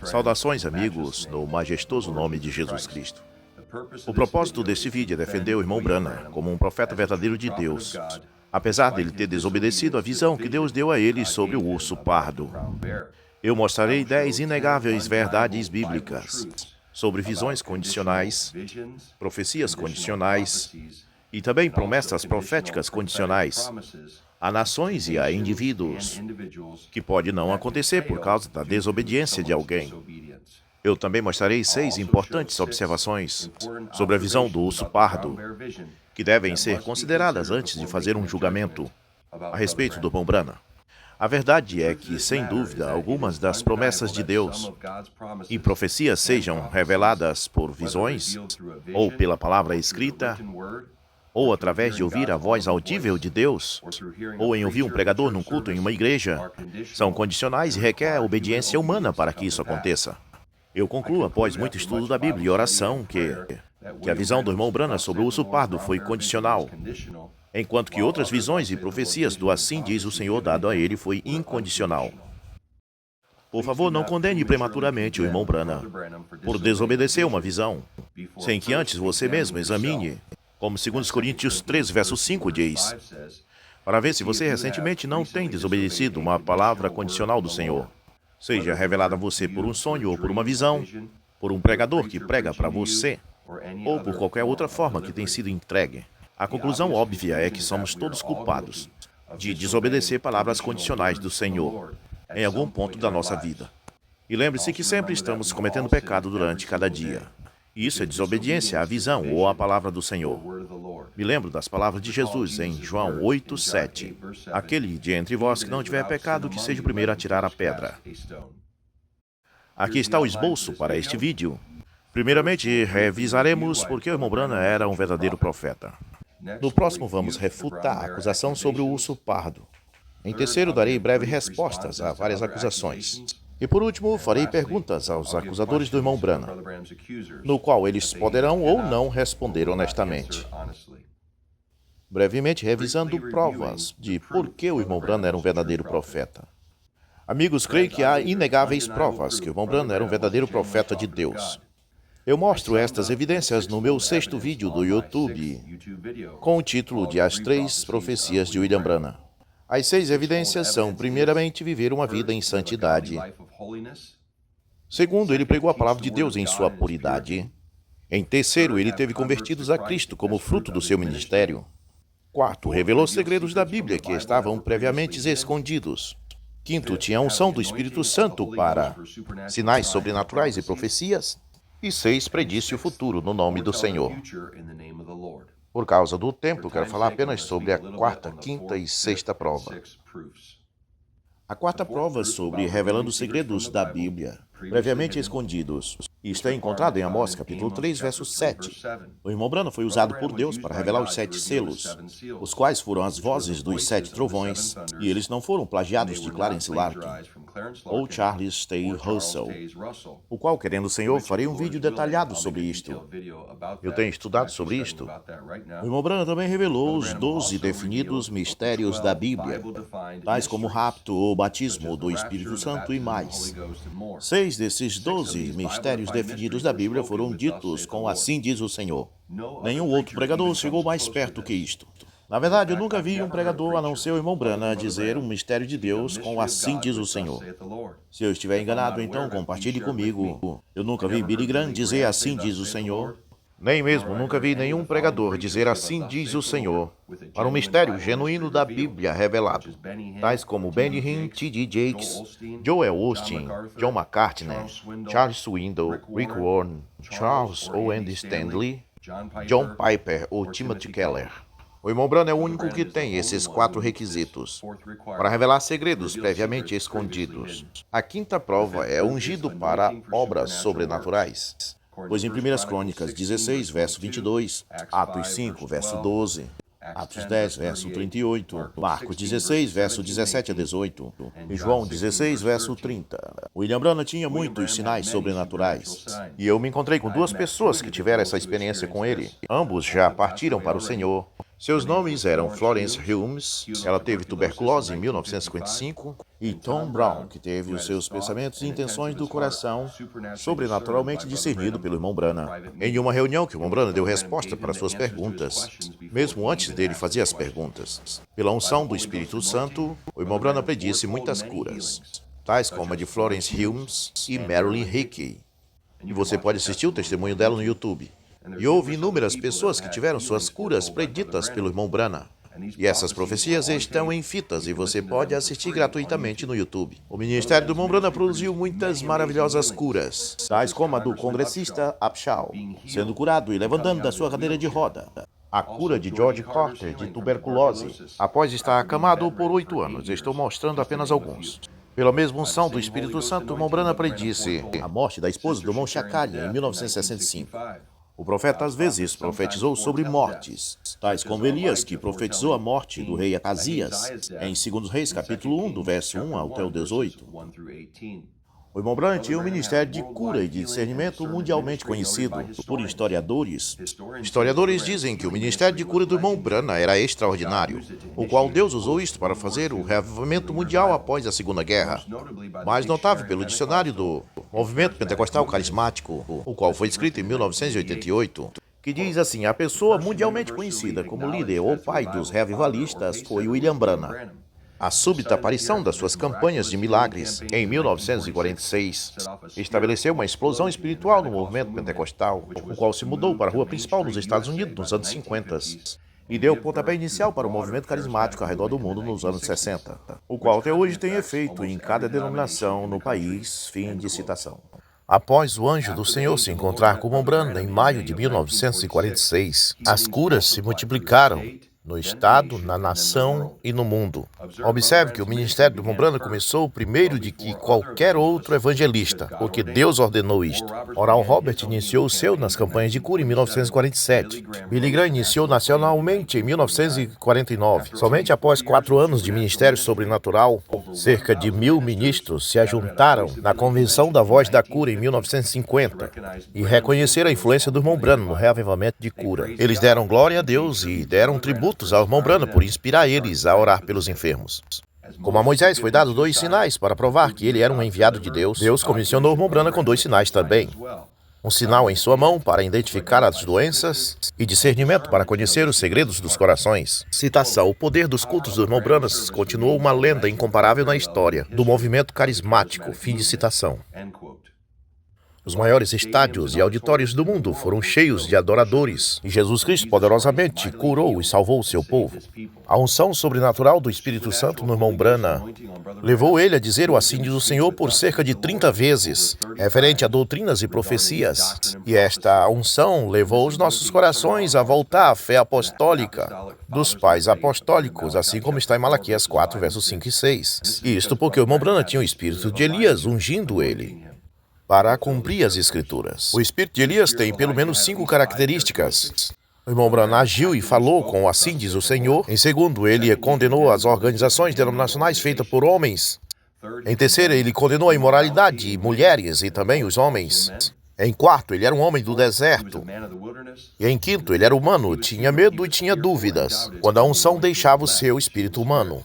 Saudações, amigos, no majestoso nome de Jesus Cristo. O propósito deste vídeo é defender o irmão Branham como um profeta verdadeiro de Deus, apesar dele ter desobedecido a visão que Deus deu a ele sobre o urso pardo. Eu mostrarei 10 inegáveis verdades bíblicas sobre visões condicionais, profecias condicionais e também promessas proféticas condicionais a nações e a indivíduos, que pode não acontecer por causa da desobediência de alguém. Eu também mostrarei 6 importantes observações sobre a visão do urso pardo, que devem ser consideradas antes de fazer um julgamento a respeito do irmão Branham. A verdade é que, sem dúvida, algumas das promessas de Deus e profecias sejam reveladas por visões, ou pela palavra escrita, ou através de ouvir a voz audível de Deus, ou em ouvir um pregador num culto em uma igreja, são condicionais e requer obediência humana para que isso aconteça. Eu concluo, após muito estudo da Bíblia e oração, que a visão do irmão Branham sobre o urso pardo foi condicional, enquanto que outras visões e profecias do assim diz o Senhor dado a ele foi incondicional. Por favor, não condene prematuramente o irmão Branham por desobedecer uma visão, sem que antes você mesmo examine, como 2 Coríntios 13, verso 5 diz, para ver se você recentemente não tem desobedecido uma palavra condicional do Senhor, seja revelada a você por um sonho ou por uma visão, por um pregador que prega para você, ou por qualquer outra forma que tem sido entregue. A conclusão óbvia é que somos todos culpados de desobedecer palavras condicionais do Senhor em algum ponto da nossa vida. E lembre-se que sempre estamos cometendo pecado durante cada dia. E isso é desobediência à visão ou à palavra do Senhor. Me lembro das palavras de Jesus em João 8, 7. Aquele de entre vós que não tiver pecado, que seja o primeiro a tirar a pedra. Aqui está o esboço para este vídeo. Primeiramente, revisaremos por que o irmão Branham era um verdadeiro profeta. No próximo, vamos refutar a acusação sobre o urso pardo. Em terceiro, darei breves respostas a várias acusações. E por último, farei perguntas aos acusadores do irmão Branham, no qual eles poderão ou não responder honestamente. Brevemente revisando provas de por que o irmão Branham era um verdadeiro profeta. Amigos, creio que há inegáveis provas que o irmão Branham era um verdadeiro profeta de Deus. Eu mostro estas evidências no meu 6º vídeo do YouTube, com o título de As 3 Profecias de William Branham. As 6 evidências são, primeiramente, viver uma vida em santidade. Segundo, ele pregou a palavra de Deus em sua puridade. Em terceiro, ele teve convertidos a Cristo como fruto do seu ministério. Quarto, revelou segredos da Bíblia que estavam previamente escondidos. Quinto, tinha a unção do Espírito Santo para sinais sobrenaturais e profecias. E 6, predisse o futuro no nome do Senhor. Por causa do tempo, eu quero falar apenas sobre a 4ª, 5ª e 6ª prova. A 4ª prova sobre revelando os segredos da Bíblia, previamente escondidos, e está encontrado em Amós, capítulo 3, verso 7. O irmão Branham foi usado por Deus para revelar os 7 selos, os quais foram as vozes dos 7 trovões, e eles não foram plagiados de Clarence Larkin ou Charles T. Russell, o qual, querendo o Senhor, farei um vídeo detalhado sobre isto. Eu tenho estudado sobre isto. O irmão Branham também revelou os 12 definidos mistérios da Bíblia, tais como rapto ou batismo do Espírito Santo e mais. 6 desses 12 mistérios definidos da Bíblia foram ditos com assim diz o Senhor. Nenhum outro pregador chegou mais perto que isto. Na verdade, eu nunca vi um pregador, a não ser o irmão Branham, dizer um mistério de Deus com assim diz o Senhor. Se eu estiver enganado, então compartilhe comigo. Eu nunca vi Billy Graham dizer assim diz o Senhor. Nem mesmo nunca vi nenhum pregador dizer assim diz o Senhor para um mistério genuíno da Bíblia revelado, tais como Benny Hinn, T.D. Jakes, Joel Osteen, John MacArthur, Charles Swindoll, Rick Warren, Charles Owen Stanley, John Piper ou Timothy Keller. O irmão Branham é o único que tem esses 4 requisitos para revelar segredos previamente escondidos. A quinta prova é ungido para obras sobrenaturais. Pois em 1 Crônicas 16, verso 22, Atos 5, verso 12, Atos 10, verso 38, Marcos 16, verso 17 a 18, e João 16, verso 30. William Branham tinha muitos sinais sobrenaturais, e eu me encontrei com 2 pessoas que tiveram essa experiência com ele. Ambos já partiram para o Senhor. Seus nomes eram Florence Humes, ela teve tuberculose em 1955, e Tom Brown, que teve os seus pensamentos e intenções do coração sobrenaturalmente discernido pelo irmão Branham. Em uma reunião que o irmão Branham deu resposta para suas perguntas, mesmo antes dele fazer as perguntas. Pela unção do Espírito Santo, o irmão Branham predisse muitas curas, tais como a de Florence Humes e Marilyn Hickey. E você pode assistir o testemunho dela no YouTube. E houve inúmeras pessoas que tiveram suas curas preditas pelo irmão Branham. E essas profecias estão em fitas e você pode assistir gratuitamente no YouTube. O ministério do irmão Branham produziu muitas maravilhosas curas, tais como a do congressista Upshaw, sendo curado e levantando da sua cadeira de roda. A cura de George Carter de tuberculose, após estar acamado por 8 anos. Estou mostrando apenas alguns. Pela mesma unção do Espírito Santo, o irmão Branham predisse a morte da esposa do irmão Shakalia em 1965. O profeta às vezes profetizou sobre mortes, tais como Elias, que profetizou a morte do rei Acasias, em 2 Reis, capítulo 1, do verso 1 até o 18. O irmão Branham tinha um ministério de cura e de discernimento mundialmente conhecido por historiadores. Historiadores dizem que o ministério de cura do irmão Branham era extraordinário, o qual Deus usou isto para fazer o reavivamento mundial após a Segunda Guerra. Mais notável pelo dicionário do Movimento Pentecostal Carismático, o qual foi escrito em 1988, que diz assim: a pessoa mundialmente conhecida como líder ou pai dos reavivalistas foi William Branham. A súbita aparição das suas campanhas de milagres em 1946 estabeleceu uma explosão espiritual no movimento pentecostal, o qual se mudou para a rua principal nos Estados Unidos nos anos 50 e deu o pontapé inicial para o movimento carismático ao redor do mundo nos anos 60, o qual até hoje tem efeito em cada denominação no país. Fim de citação. Após o anjo do Senhor se encontrar com o irmão Branham em maio de 1946, as curas se multiplicaram no estado, na nação e no mundo. Observe que o ministério do irmão Branham começou primeiro de que qualquer outro evangelista, porque Deus ordenou isto. Oral Robert iniciou o seu nas campanhas de cura em 1947. Billy Graham iniciou nacionalmente em 1949. Somente após 4 anos de ministério sobrenatural, cerca de 1000 ministros se ajuntaram na Convenção da Voz da Cura em 1950 e reconheceram a influência do irmão Branham no reavivamento de cura. Eles deram glória a Deus e deram tributo ao irmão Branham por inspirar eles a orar pelos enfermos. Como a Moisés foi dado 2 sinais para provar que ele era um enviado de Deus, Deus comissionou o irmão Branham com 2 sinais também. Um sinal em sua mão para identificar as doenças e discernimento para conhecer os segredos dos corações. Citação: o poder dos cultos do irmão Branham continuou uma lenda incomparável na história do movimento carismático. Fim de citação. Os maiores estádios e auditórios do mundo foram cheios de adoradores, e Jesus Cristo poderosamente curou e salvou o seu povo. A unção sobrenatural do Espírito Santo no irmão Branham levou ele a dizer o assim diz o Senhor por cerca de 30 vezes, referente a doutrinas e profecias. E esta unção levou os nossos corações a voltar à fé apostólica dos pais apostólicos, assim como está em Malaquias 4, versos 5 e 6. E isto porque o irmão Branham tinha o espírito de Elias ungindo ele para cumprir as Escrituras. O espírito de Elias tem pelo menos 5 características. O irmão Branham agiu e falou com assim diz o Senhor. Em segundo, ele condenou as organizações denominacionais feitas por homens. Em terceiro, ele condenou a imoralidade, mulheres e também os homens. Em quarto, ele era um homem do deserto. E em quinto, ele era humano, tinha medo e tinha dúvidas, quando a unção deixava o seu espírito humano.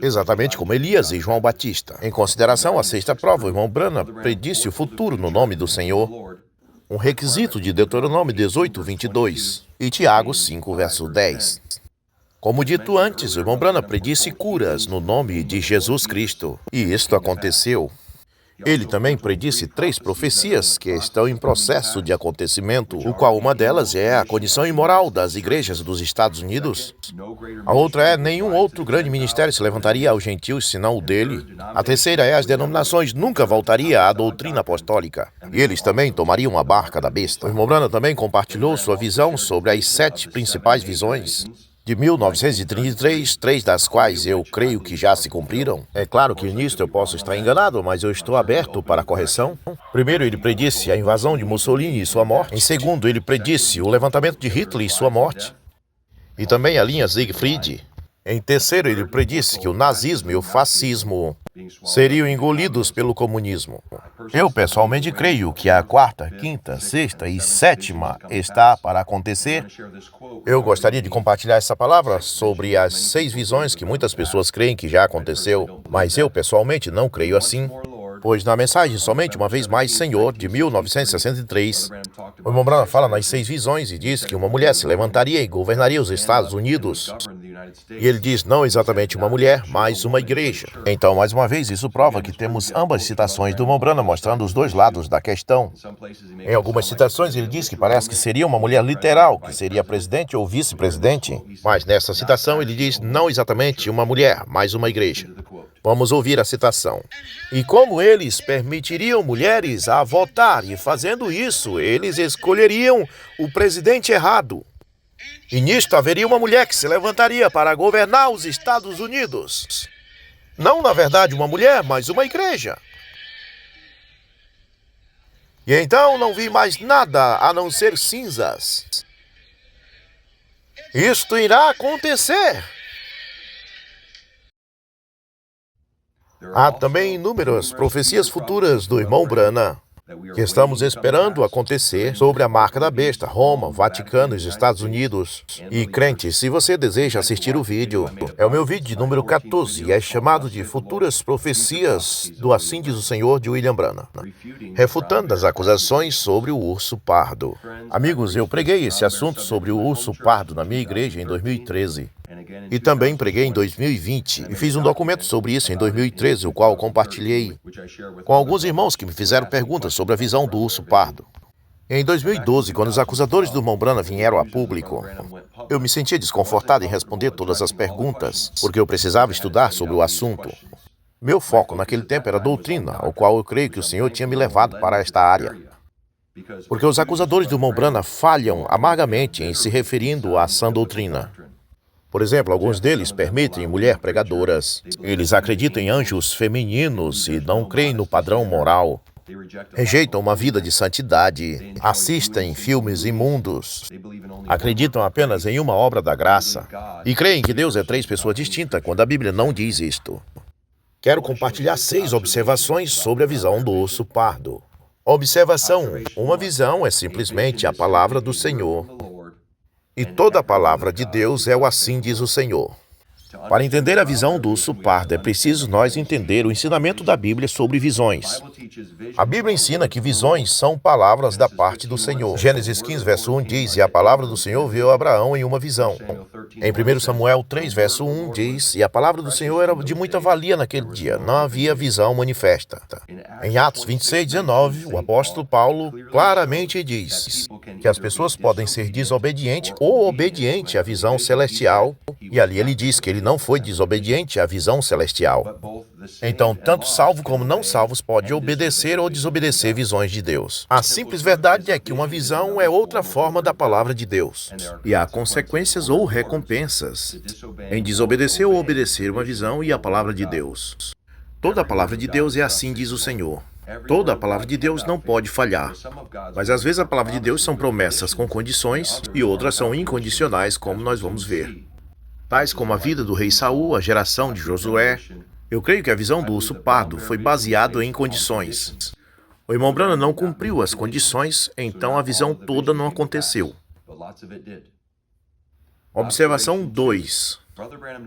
Exatamente como Elias e João Batista. Em consideração à 6ª prova, o irmão Branham predisse o futuro no nome do Senhor, um requisito de Deuteronômio 18, 22 e Tiago 5, verso 10. Como dito antes, o irmão Branham predisse curas no nome de Jesus Cristo. E isto aconteceu. Ele também predisse 3 profecias que estão em processo de acontecimento, o qual uma delas é a condição imoral das igrejas dos Estados Unidos. A outra é nenhum outro grande ministério se levantaria aos gentios senão o dele. A terceira é as denominações nunca voltaria à doutrina apostólica. E eles também tomariam a barca da besta. O irmão Branham também compartilhou sua visão sobre as 7 principais visões de 1933, 3 das quais eu creio que já se cumpriram. É claro que nisto eu posso estar enganado, mas eu estou aberto para a correção. Primeiro, ele predisse a invasão de Mussolini e sua morte. Em segundo, ele predisse o levantamento de Hitler e sua morte. E também a linha Siegfried. Em terceiro, ele predisse que o nazismo e o fascismo seriam engolidos pelo comunismo. Eu pessoalmente creio que a 4ª, 5ª, 6ª e 7ª está para acontecer. Eu gostaria de compartilhar essa palavra sobre as 6 visões que muitas pessoas creem que já aconteceu, mas eu pessoalmente não creio assim. Pois na mensagem Somente Uma Vez Mais, Senhor, de 1963, o irmão Branham fala nas 6 visões e diz que uma mulher se levantaria e governaria os Estados Unidos. E ele diz não exatamente uma mulher, mas uma igreja. Então, mais uma vez, isso prova que temos ambas citações do irmão Branham mostrando os 2 lados da questão. Em algumas citações, ele diz que parece que seria uma mulher literal, que seria presidente ou vice-presidente. Mas nessa citação, ele diz não exatamente uma mulher, mas uma igreja. Vamos ouvir a citação. E como eles permitiriam mulheres a votar, e fazendo isso, eles escolheriam o presidente errado. E nisto haveria uma mulher que se levantaria para governar os Estados Unidos. Não, na verdade, uma mulher, mas uma igreja. E então não vi mais nada a não ser cinzas. Isto irá acontecer. Há também inúmeras profecias futuras do irmão Branham que estamos esperando acontecer sobre a marca da besta, Roma, Vaticano, os Estados Unidos. E crentes, se você deseja assistir o vídeo, é o meu vídeo de número 14 e é chamado de Futuras Profecias do Assim Diz o Senhor, de William Branham, refutando as acusações sobre o urso pardo. Amigos, eu preguei esse assunto sobre o urso pardo na minha igreja em 2013. E também preguei em 2020 e fiz um documento sobre isso em 2013, o qual compartilhei com alguns irmãos que me fizeram perguntas sobre a visão do urso pardo. Em 2012, quando os acusadores do irmão Branham vieram a público, eu me sentia desconfortado em responder todas as perguntas, porque eu precisava estudar sobre o assunto. Meu foco naquele tempo era doutrina, ao qual eu creio que o Senhor tinha me levado para esta área. Porque os acusadores do irmão Branham falham amargamente em se referindo à sã doutrina. Por exemplo, alguns deles permitem mulheres pregadoras. Eles acreditam em anjos femininos e não creem no padrão moral. Rejeitam uma vida de santidade. Assistem filmes imundos. Acreditam apenas em uma obra da graça. E creem que Deus é 3 pessoas distintas, quando a Bíblia não diz isto. Quero compartilhar 6 observações sobre a visão do urso pardo. Observação 1. Uma visão é simplesmente a palavra do Senhor. E toda a palavra de Deus é o assim diz o Senhor. Para entender a visão do urso pardo, é preciso nós entender o ensinamento da Bíblia sobre visões. A Bíblia ensina que visões são palavras da parte do Senhor. Gênesis 15, verso 1 diz, e a palavra do Senhor veio a Abraão em uma visão. Em 1 Samuel 3, verso 1 diz, e a palavra do Senhor era de muita valia naquele dia, não havia visão manifesta. Em Atos 26, 19, o apóstolo Paulo claramente diz que as pessoas podem ser desobedientes ou obedientes à visão celestial, e ali ele diz que ele não foi desobediente à visão celestial. Então, tanto salvo como não salvos podem obedecer ou desobedecer visões de Deus. A simples verdade é que uma visão é outra forma da palavra de Deus. E há consequências ou recompensas em desobedecer ou obedecer uma visão e a palavra de Deus. Toda a palavra de Deus é assim diz o Senhor. Toda a palavra de Deus não pode falhar. Mas às vezes a palavra de Deus são promessas com condições e outras são incondicionais, como nós vamos ver. Tais como a vida do rei Saul, a geração de Josué. Eu creio que a visão do urso pardo foi baseada em condições. O irmão Branham não cumpriu as condições, então a visão toda não aconteceu. Observação 2.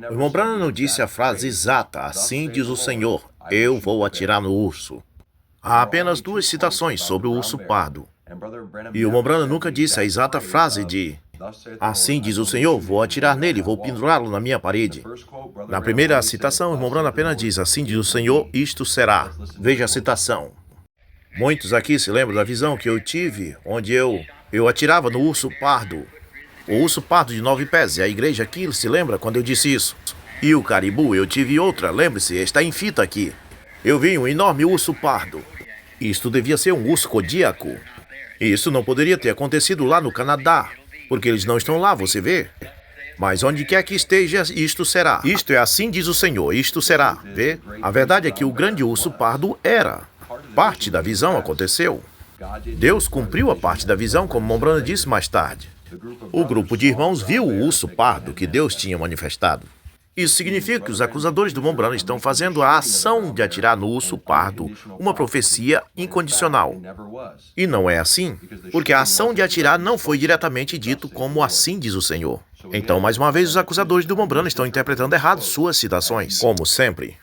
O irmão Branham não disse a frase exata, assim diz o Senhor, eu vou atirar no urso. Há apenas 2 citações sobre o urso pardo. E o irmão Branham nunca disse a exata frase de Assim diz o Senhor, vou atirar nele, vou pendurá-lo na minha parede. Na primeira citação, o irmão Branham apenas diz, assim diz o Senhor, isto será. Veja a citação. Muitos aqui se lembram da visão que eu tive, onde eu atirava no urso pardo. O urso pardo de 9 pés, e a igreja aqui se lembra quando eu disse isso. E o caribu, eu tive outra, lembre-se, está em fita aqui. Eu vi um enorme urso pardo. Isto devia ser um urso codíaco. Isso não poderia ter acontecido lá no Canadá, porque eles não estão lá, você vê? Mas onde quer que esteja, isto será. Isto é assim diz o Senhor, isto será. Vê? A verdade é que o grande urso pardo era. Parte da visão aconteceu. Deus cumpriu a parte da visão, como irmão Branham disse mais tarde. O grupo de irmãos viu o urso pardo que Deus tinha manifestado. Isso significa que os acusadores do irmão Branham estão fazendo a ação de atirar no urso pardo uma profecia incondicional. E não é assim, porque a ação de atirar não foi diretamente dito como assim diz o Senhor. Então, mais uma vez, os acusadores do irmão Branham estão interpretando errado suas citações, como sempre.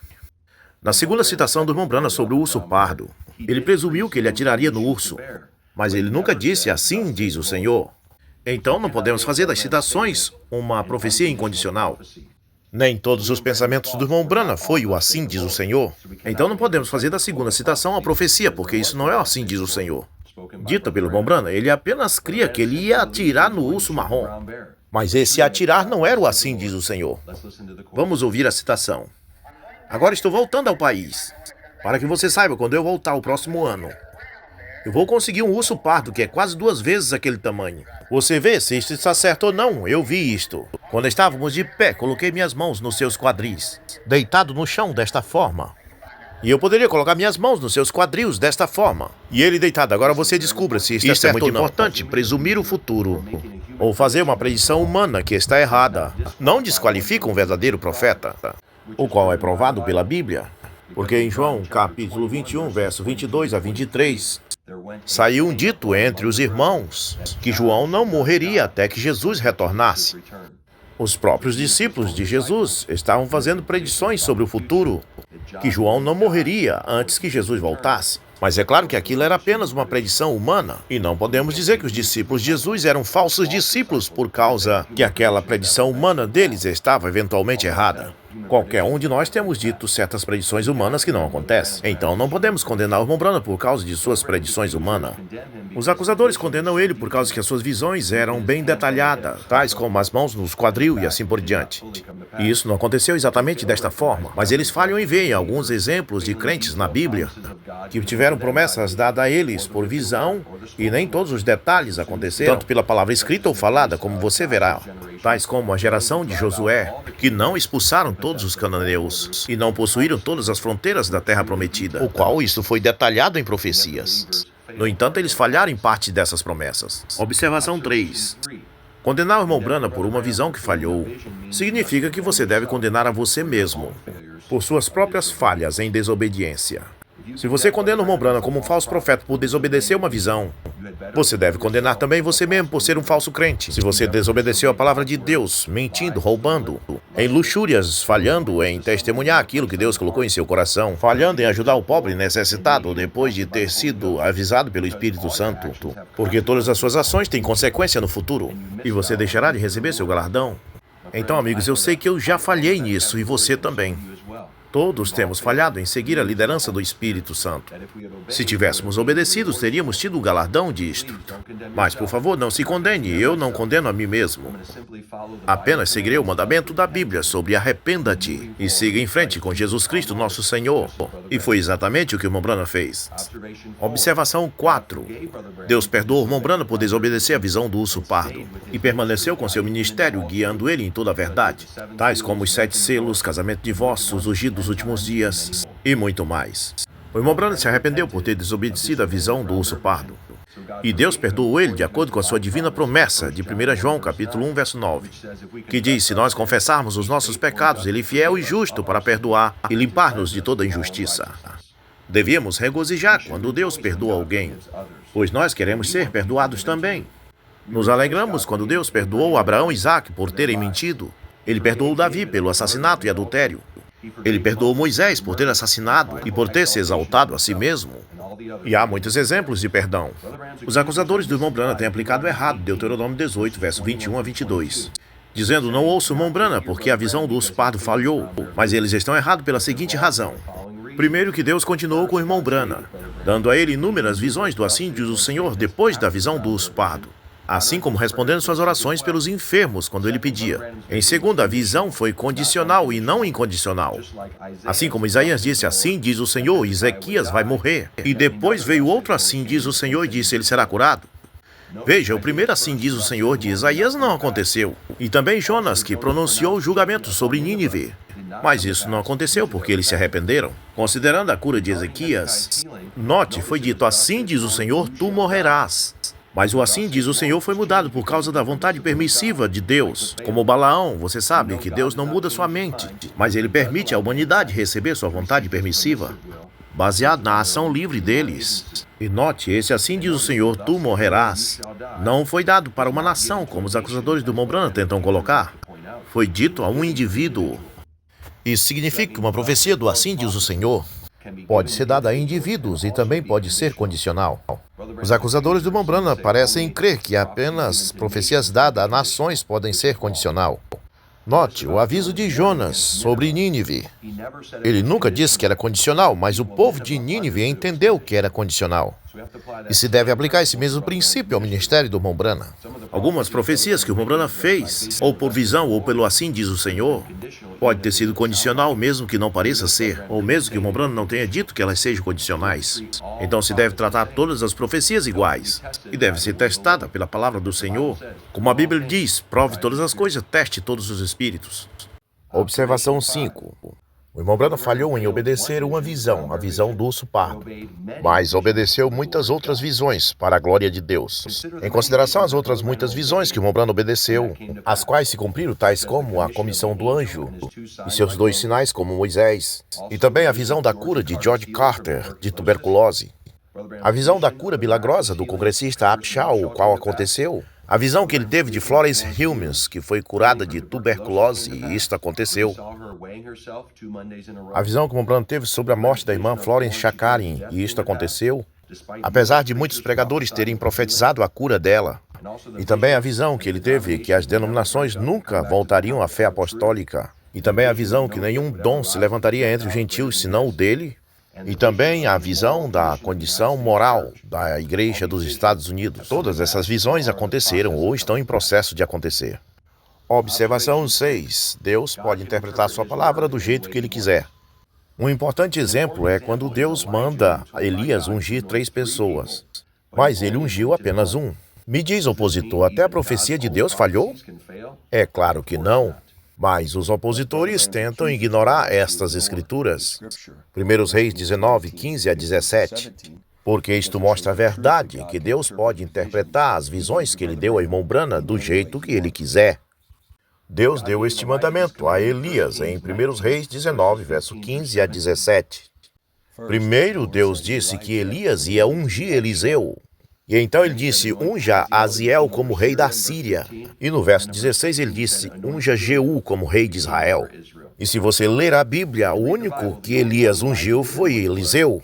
Na segunda citação do irmão Branham sobre o urso pardo, ele presumiu que ele atiraria no urso, mas ele nunca disse assim diz o Senhor. Então, não podemos fazer das citações uma profecia incondicional. Nem todos os pensamentos do irmão Branham foi o assim diz o Senhor. Então não podemos fazer da segunda citação a profecia, porque isso não é o assim diz o Senhor. Dita pelo irmão Branham, ele apenas cria que ele ia atirar no urso marrom. Mas esse atirar não era o assim diz o Senhor. Vamos ouvir a citação. Agora estou voltando ao país. Para que você saiba, quando eu voltar o próximo ano, eu vou conseguir um urso pardo que é quase 2 vezes aquele tamanho. Você vê se isto está certo ou não. Eu vi isto. Quando estávamos de pé, coloquei minhas mãos nos seus quadris, deitado no chão desta forma. E eu poderia colocar minhas mãos nos seus quadris desta forma. E ele deitado. Agora você descubra se isto é certo ou não. É muito importante presumir o futuro, ou fazer uma predição humana que está errada. Não desqualifica um verdadeiro profeta, o qual é provado pela Bíblia. Porque em João, capítulo 21, verso 22 a 23... saiu um dito entre os irmãos que João não morreria até que Jesus retornasse. Os próprios discípulos de Jesus estavam fazendo predições sobre o futuro, que João não morreria antes que Jesus voltasse. Mas é claro que aquilo era apenas uma predição humana, e não podemos dizer que os discípulos de Jesus eram falsos discípulos por causa que aquela predição humana deles estava eventualmente errada. Qualquer um de nós temos dito certas predições humanas que não acontecem. Então não podemos condenar o irmão Branham por causa de suas predições humanas. Os acusadores condenam ele por causa que as suas visões eram bem detalhadas, tais como as mãos nos quadril e assim por diante. E isso não aconteceu exatamente desta forma, mas eles falham em ver em alguns exemplos de crentes na Bíblia que tiveram promessas dadas a eles por visão e nem todos os detalhes aconteceram, tanto pela palavra escrita ou falada, como você verá, tais como a geração de Josué, que não expulsaram todos os cananeus e não possuíram todas as fronteiras da terra prometida, o qual isso foi detalhado em profecias. No entanto, eles falharam em parte dessas promessas. Observação 3. Condenar o irmão Branham por uma visão que falhou significa que você deve condenar a você mesmo por suas próprias falhas em desobediência. Se você condena o irmão Branham como um falso profeta por desobedecer uma visão, você deve condenar também você mesmo por ser um falso crente. Se você desobedeceu a palavra de Deus, mentindo, roubando, em luxúrias, falhando em testemunhar aquilo que Deus colocou em seu coração, falhando em ajudar o pobre necessitado depois de ter sido avisado pelo Espírito Santo, porque todas as suas ações têm consequência no futuro, e você deixará de receber seu galardão. Então, amigos, eu sei que eu já falhei nisso, e você também. Todos temos falhado em seguir a liderança do Espírito Santo. Se tivéssemos obedecido, teríamos tido o galardão disto. Mas, por favor, não se condene. Eu não condeno a mim mesmo. Apenas seguirei o mandamento da Bíblia sobre arrependa-te e siga em frente com Jesus Cristo, nosso Senhor. E foi exatamente o que o irmão Branham fez. Observação 4. Deus perdoou o irmão Branham por desobedecer a visão do urso pardo e permaneceu com seu ministério, guiando ele em toda a verdade, tais como os 7 selos, casamento, divórcio, os ungidos dos últimos dias e muito mais. O irmão Branham se arrependeu por ter desobedecido a visão do urso pardo. E Deus perdoou ele de acordo com a sua divina promessa de 1 João capítulo 1, verso 9, que diz, se nós confessarmos os nossos pecados, ele é fiel e justo para perdoar e limpar-nos de toda injustiça. Devíamos regozijar quando Deus perdoa alguém, pois nós queremos ser perdoados também. Nos alegramos quando Deus perdoou Abraão e Isaque por terem mentido. Ele perdoou Davi pelo assassinato e adultério. Ele perdoou Moisés por ter assassinado e por ter se exaltado a si mesmo. E há muitos exemplos de perdão. Os acusadores do irmão Branham têm aplicado errado Deuteronômio 18, verso 21 a 22. Dizendo, não ouço o irmão Branham, porque a visão do urso pardo falhou. Mas eles estão errados pela seguinte razão. Primeiro que Deus continuou com o irmão Branham, dando a ele inúmeras visões do assim diz o Senhor depois da visão do urso pardo. Assim como respondendo suas orações pelos enfermos quando ele pedia. Em segundo, a visão foi condicional e não incondicional. Assim como Isaías disse, assim diz o Senhor, Ezequias vai morrer. E depois veio outro assim diz o Senhor e disse, ele será curado. Veja, o primeiro assim diz o Senhor de Isaías não aconteceu. E também Jonas, que pronunciou o julgamento sobre Nínive. Mas isso não aconteceu porque eles se arrependeram. Considerando a cura de Ezequias, note, foi dito, assim diz o Senhor, tu morrerás. Mas o assim diz o Senhor foi mudado por causa da vontade permissiva de Deus. Como Balaão, você sabe que Deus não muda sua mente, mas ele permite à humanidade receber sua vontade permissiva, baseado na ação livre deles. E note, esse assim diz o Senhor, tu morrerás, não foi dado para uma nação, como os acusadores do irmão Branham tentam colocar. Foi dito a um indivíduo. Isso significa que uma profecia do assim diz o Senhor pode ser dada a indivíduos e também pode ser condicional. Os acusadores do irmão Branham parecem crer que apenas profecias dadas a nações podem ser condicional. Note o aviso de Jonas sobre Nínive. Ele nunca disse que era condicional, mas o povo de Nínive entendeu que era condicional. E se deve aplicar esse mesmo princípio ao ministério do irmão Branham. Algumas profecias que o irmão Branham fez, ou por visão ou pelo assim diz o Senhor, pode ter sido condicional mesmo que não pareça ser, ou mesmo que o irmão Branham não tenha dito que elas sejam condicionais. Então se deve tratar todas as profecias iguais, e deve ser testada pela palavra do Senhor. Como a Bíblia diz, prove todas as coisas, teste todos os espíritos. Observação 5. O irmão Branham falhou em obedecer uma visão, a visão do urso pardo, mas obedeceu muitas outras visões para a glória de Deus. Em consideração às outras muitas visões que o irmão Branham obedeceu, as quais se cumpriram, tais como a comissão do anjo e seus 2 sinais como Moisés, e também a visão da cura de George Carter de tuberculose, a visão da cura milagrosa do congressista Upshaw, o qual aconteceu, a visão que ele teve de Florence Hilmes, que foi curada de tuberculose, e isto aconteceu. A visão que o irmão Branham teve sobre a morte da irmã Florence Chakarin, e isto aconteceu, apesar de muitos pregadores terem profetizado a cura dela. E também a visão que ele teve que as denominações nunca voltariam à fé apostólica. E também a visão que nenhum dom se levantaria entre os gentios senão o dele. E também a visão da condição moral da Igreja dos Estados Unidos. Todas essas visões aconteceram ou estão em processo de acontecer. Observação 6. Deus pode interpretar sua palavra do jeito que ele quiser. Um importante exemplo é quando Deus manda Elias ungir 3 pessoas, mas ele ungiu apenas um. Me diz, opositor, até a profecia de Deus falhou? É claro que não. Mas os opositores tentam ignorar estas escrituras. 1 Reis 19, 15 a 17. Porque isto mostra a verdade, que Deus pode interpretar as visões que ele deu ao irmão Branham do jeito que ele quiser. Deus deu este mandamento a Elias em 1 Reis 19, verso 15 a 17. Primeiro, Deus disse que Elias ia ungir Eliseu. E então ele disse, unja Aziel como rei da Síria. E no verso 16 ele disse, unja Jeú como rei de Israel. E se você ler a Bíblia, o único que Elias ungiu foi Eliseu.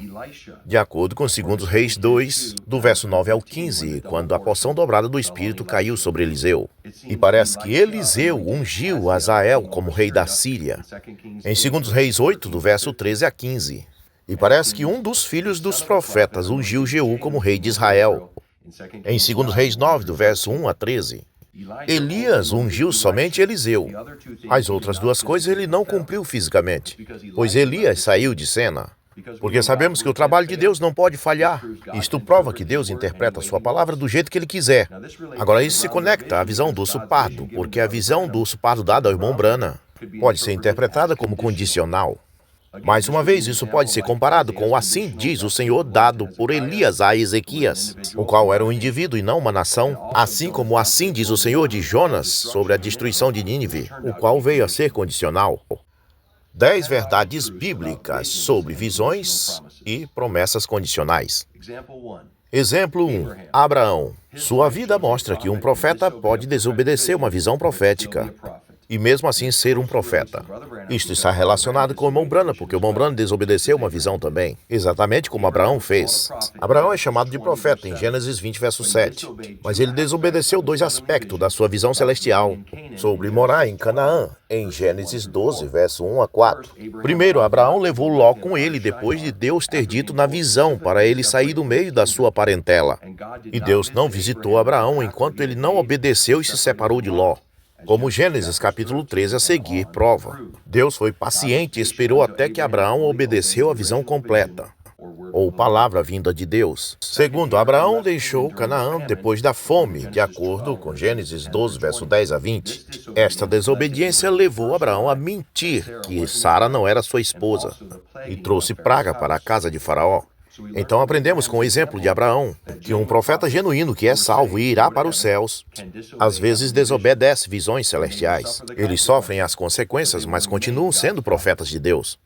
De acordo com 2 Reis 2, do verso 9 ao 15, quando a porção dobrada do Espírito caiu sobre Eliseu. E parece que Eliseu ungiu Azael como rei da Síria. Em 2 Reis 8, do verso 13 a 15. E parece que um dos filhos dos profetas ungiu Jeú como rei de Israel. Em 2 Reis 9, do verso 1 a 13. Elias ungiu somente Eliseu. As outras 2 coisas ele não cumpriu fisicamente, pois Elias saiu de cena. Porque sabemos que o trabalho de Deus não pode falhar. Isto prova que Deus interpreta a sua palavra do jeito que ele quiser. Agora isso se conecta à visão do urso pardo, porque a visão do urso pardo dada ao irmão Branham pode ser interpretada como condicional. Mais uma vez, isso pode ser comparado com o assim diz o Senhor dado por Elias a Ezequias, o qual era um indivíduo e não uma nação, assim como o assim diz o Senhor de Jonas sobre a destruição de Nínive, o qual veio a ser condicional. 10 verdades bíblicas sobre visões e promessas condicionais. Exemplo 1. Abraão. Sua vida mostra que um profeta pode desobedecer uma visão profética. e mesmo assim ser um profeta. Isto está relacionado com o irmão Branham, porque o irmão Branham desobedeceu uma visão também, exatamente como Abraão fez. Abraão é chamado de profeta em Gênesis 20, verso 7, mas ele desobedeceu dois aspectos da sua visão celestial sobre morar em Canaã, em Gênesis 12, verso 1 a 4. Primeiro, Abraão levou Ló com ele depois de Deus ter dito na visão para ele sair do meio da sua parentela. E Deus não visitou Abraão enquanto ele não obedeceu e se separou de Ló. Como Gênesis capítulo 13 a seguir prova. Deus foi paciente e esperou até que Abraão obedeceu a visão completa, ou palavra vinda de Deus. Segundo, Abraão deixou Canaã depois da fome, de acordo com Gênesis 12, verso 10 a 20. Esta desobediência levou Abraão a mentir que Sara não era sua esposa e trouxe praga para a casa de Faraó. Então aprendemos com o exemplo de Abraão que um profeta genuíno que é salvo e irá para os céus, às vezes desobedece visões celestiais. Eles sofrem as consequências, mas continuam sendo profetas de Deus.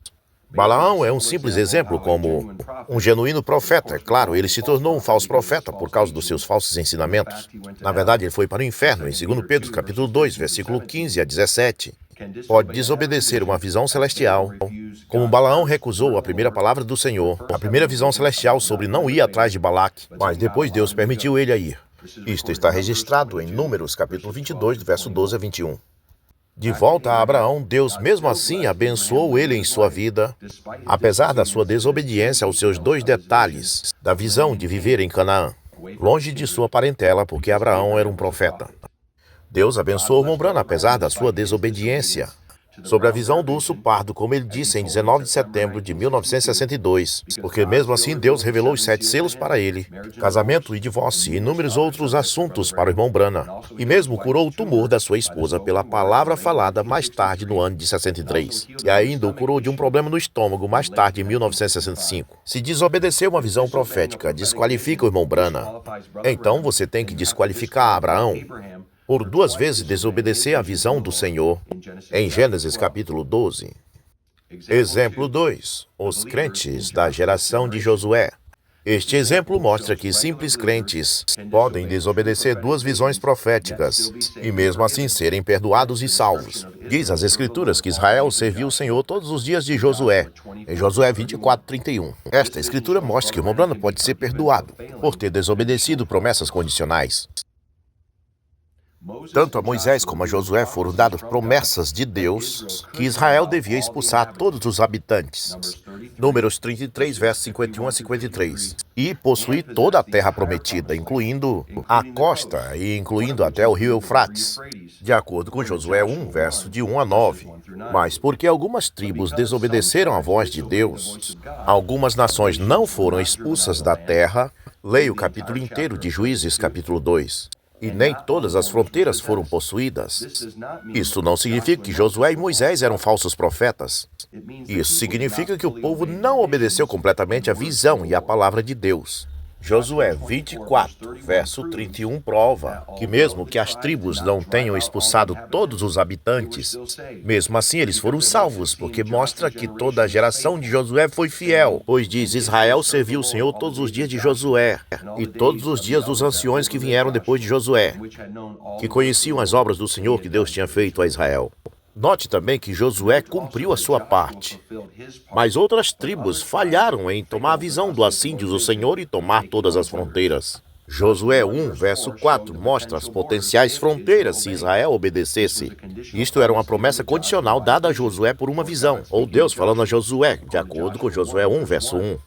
Balaão é um simples exemplo como um genuíno profeta. É claro, ele se tornou um falso profeta por causa dos seus falsos ensinamentos. Na verdade, ele foi para o inferno, em 2 Pedro capítulo 2, versículo 15 a 17. Pode desobedecer uma visão celestial, como Balaão recusou a primeira palavra do Senhor, a primeira visão celestial sobre não ir atrás de Balaque, mas depois Deus permitiu ele a ir. Isto está registrado em Números capítulo 22, do verso 12 a 21. De volta a Abraão, Deus mesmo assim abençoou ele em sua vida, apesar da sua desobediência aos seus dois detalhes da visão de viver em Canaã, longe de sua parentela, porque Abraão era um profeta. Deus abençoou o irmão Branham apesar da sua desobediência sobre a visão do urso pardo, como ele disse em 19 de setembro de 1962, porque mesmo assim Deus revelou os 7 selos para ele, casamento e divórcio e inúmeros outros assuntos para o irmão Branham, e mesmo curou o tumor da sua esposa pela palavra falada mais tarde no ano de 63, e ainda o curou de um problema no estômago mais tarde em 1965. Se desobedecer uma visão profética desqualifica o irmão Branham, então você tem que desqualificar Abraão por 2 vezes desobedecer a visão do Senhor, em Gênesis capítulo 12. Exemplo 2. Os crentes da geração de Josué. Este exemplo mostra que simples crentes podem desobedecer 2 visões proféticas e mesmo assim serem perdoados e salvos. Diz as Escrituras que Israel serviu o Senhor todos os dias de Josué, em Josué 24:31. Esta Escritura mostra que o irmão Branham pode ser perdoado por ter desobedecido promessas condicionais. Tanto a Moisés como a Josué foram dadas promessas de Deus que Israel devia expulsar todos os habitantes. Números 33, versos 51 a 53. E possuir toda a terra prometida, incluindo a costa e incluindo até o rio Eufrates, de acordo com Josué 1, verso de 1 a 9. Mas porque algumas tribos desobedeceram à voz de Deus, algumas nações não foram expulsas da terra, leia o capítulo inteiro de Juízes, capítulo 2. E nem todas as fronteiras foram possuídas. Isso não significa que Josué e Moisés eram falsos profetas. Isso significa que o povo não obedeceu completamente à visão e à palavra de Deus. Josué 24, verso 31 prova que mesmo que as tribos não tenham expulsado todos os habitantes, mesmo assim eles foram salvos, porque mostra que toda a geração de Josué foi fiel, pois diz, Israel serviu o Senhor todos os dias de Josué, e todos os dias dos anciões que vieram depois de Josué, que conheciam as obras do Senhor que Deus tinha feito a Israel. Note também que Josué cumpriu a sua parte, mas outras tribos falharam em tomar a visão do assídios do Senhor e tomar todas as fronteiras. Josué 1, verso 4, mostra as potenciais fronteiras se Israel obedecesse. Isto era uma promessa condicional dada a Josué por uma visão, ou Deus falando a Josué, de acordo com Josué 1, verso 1.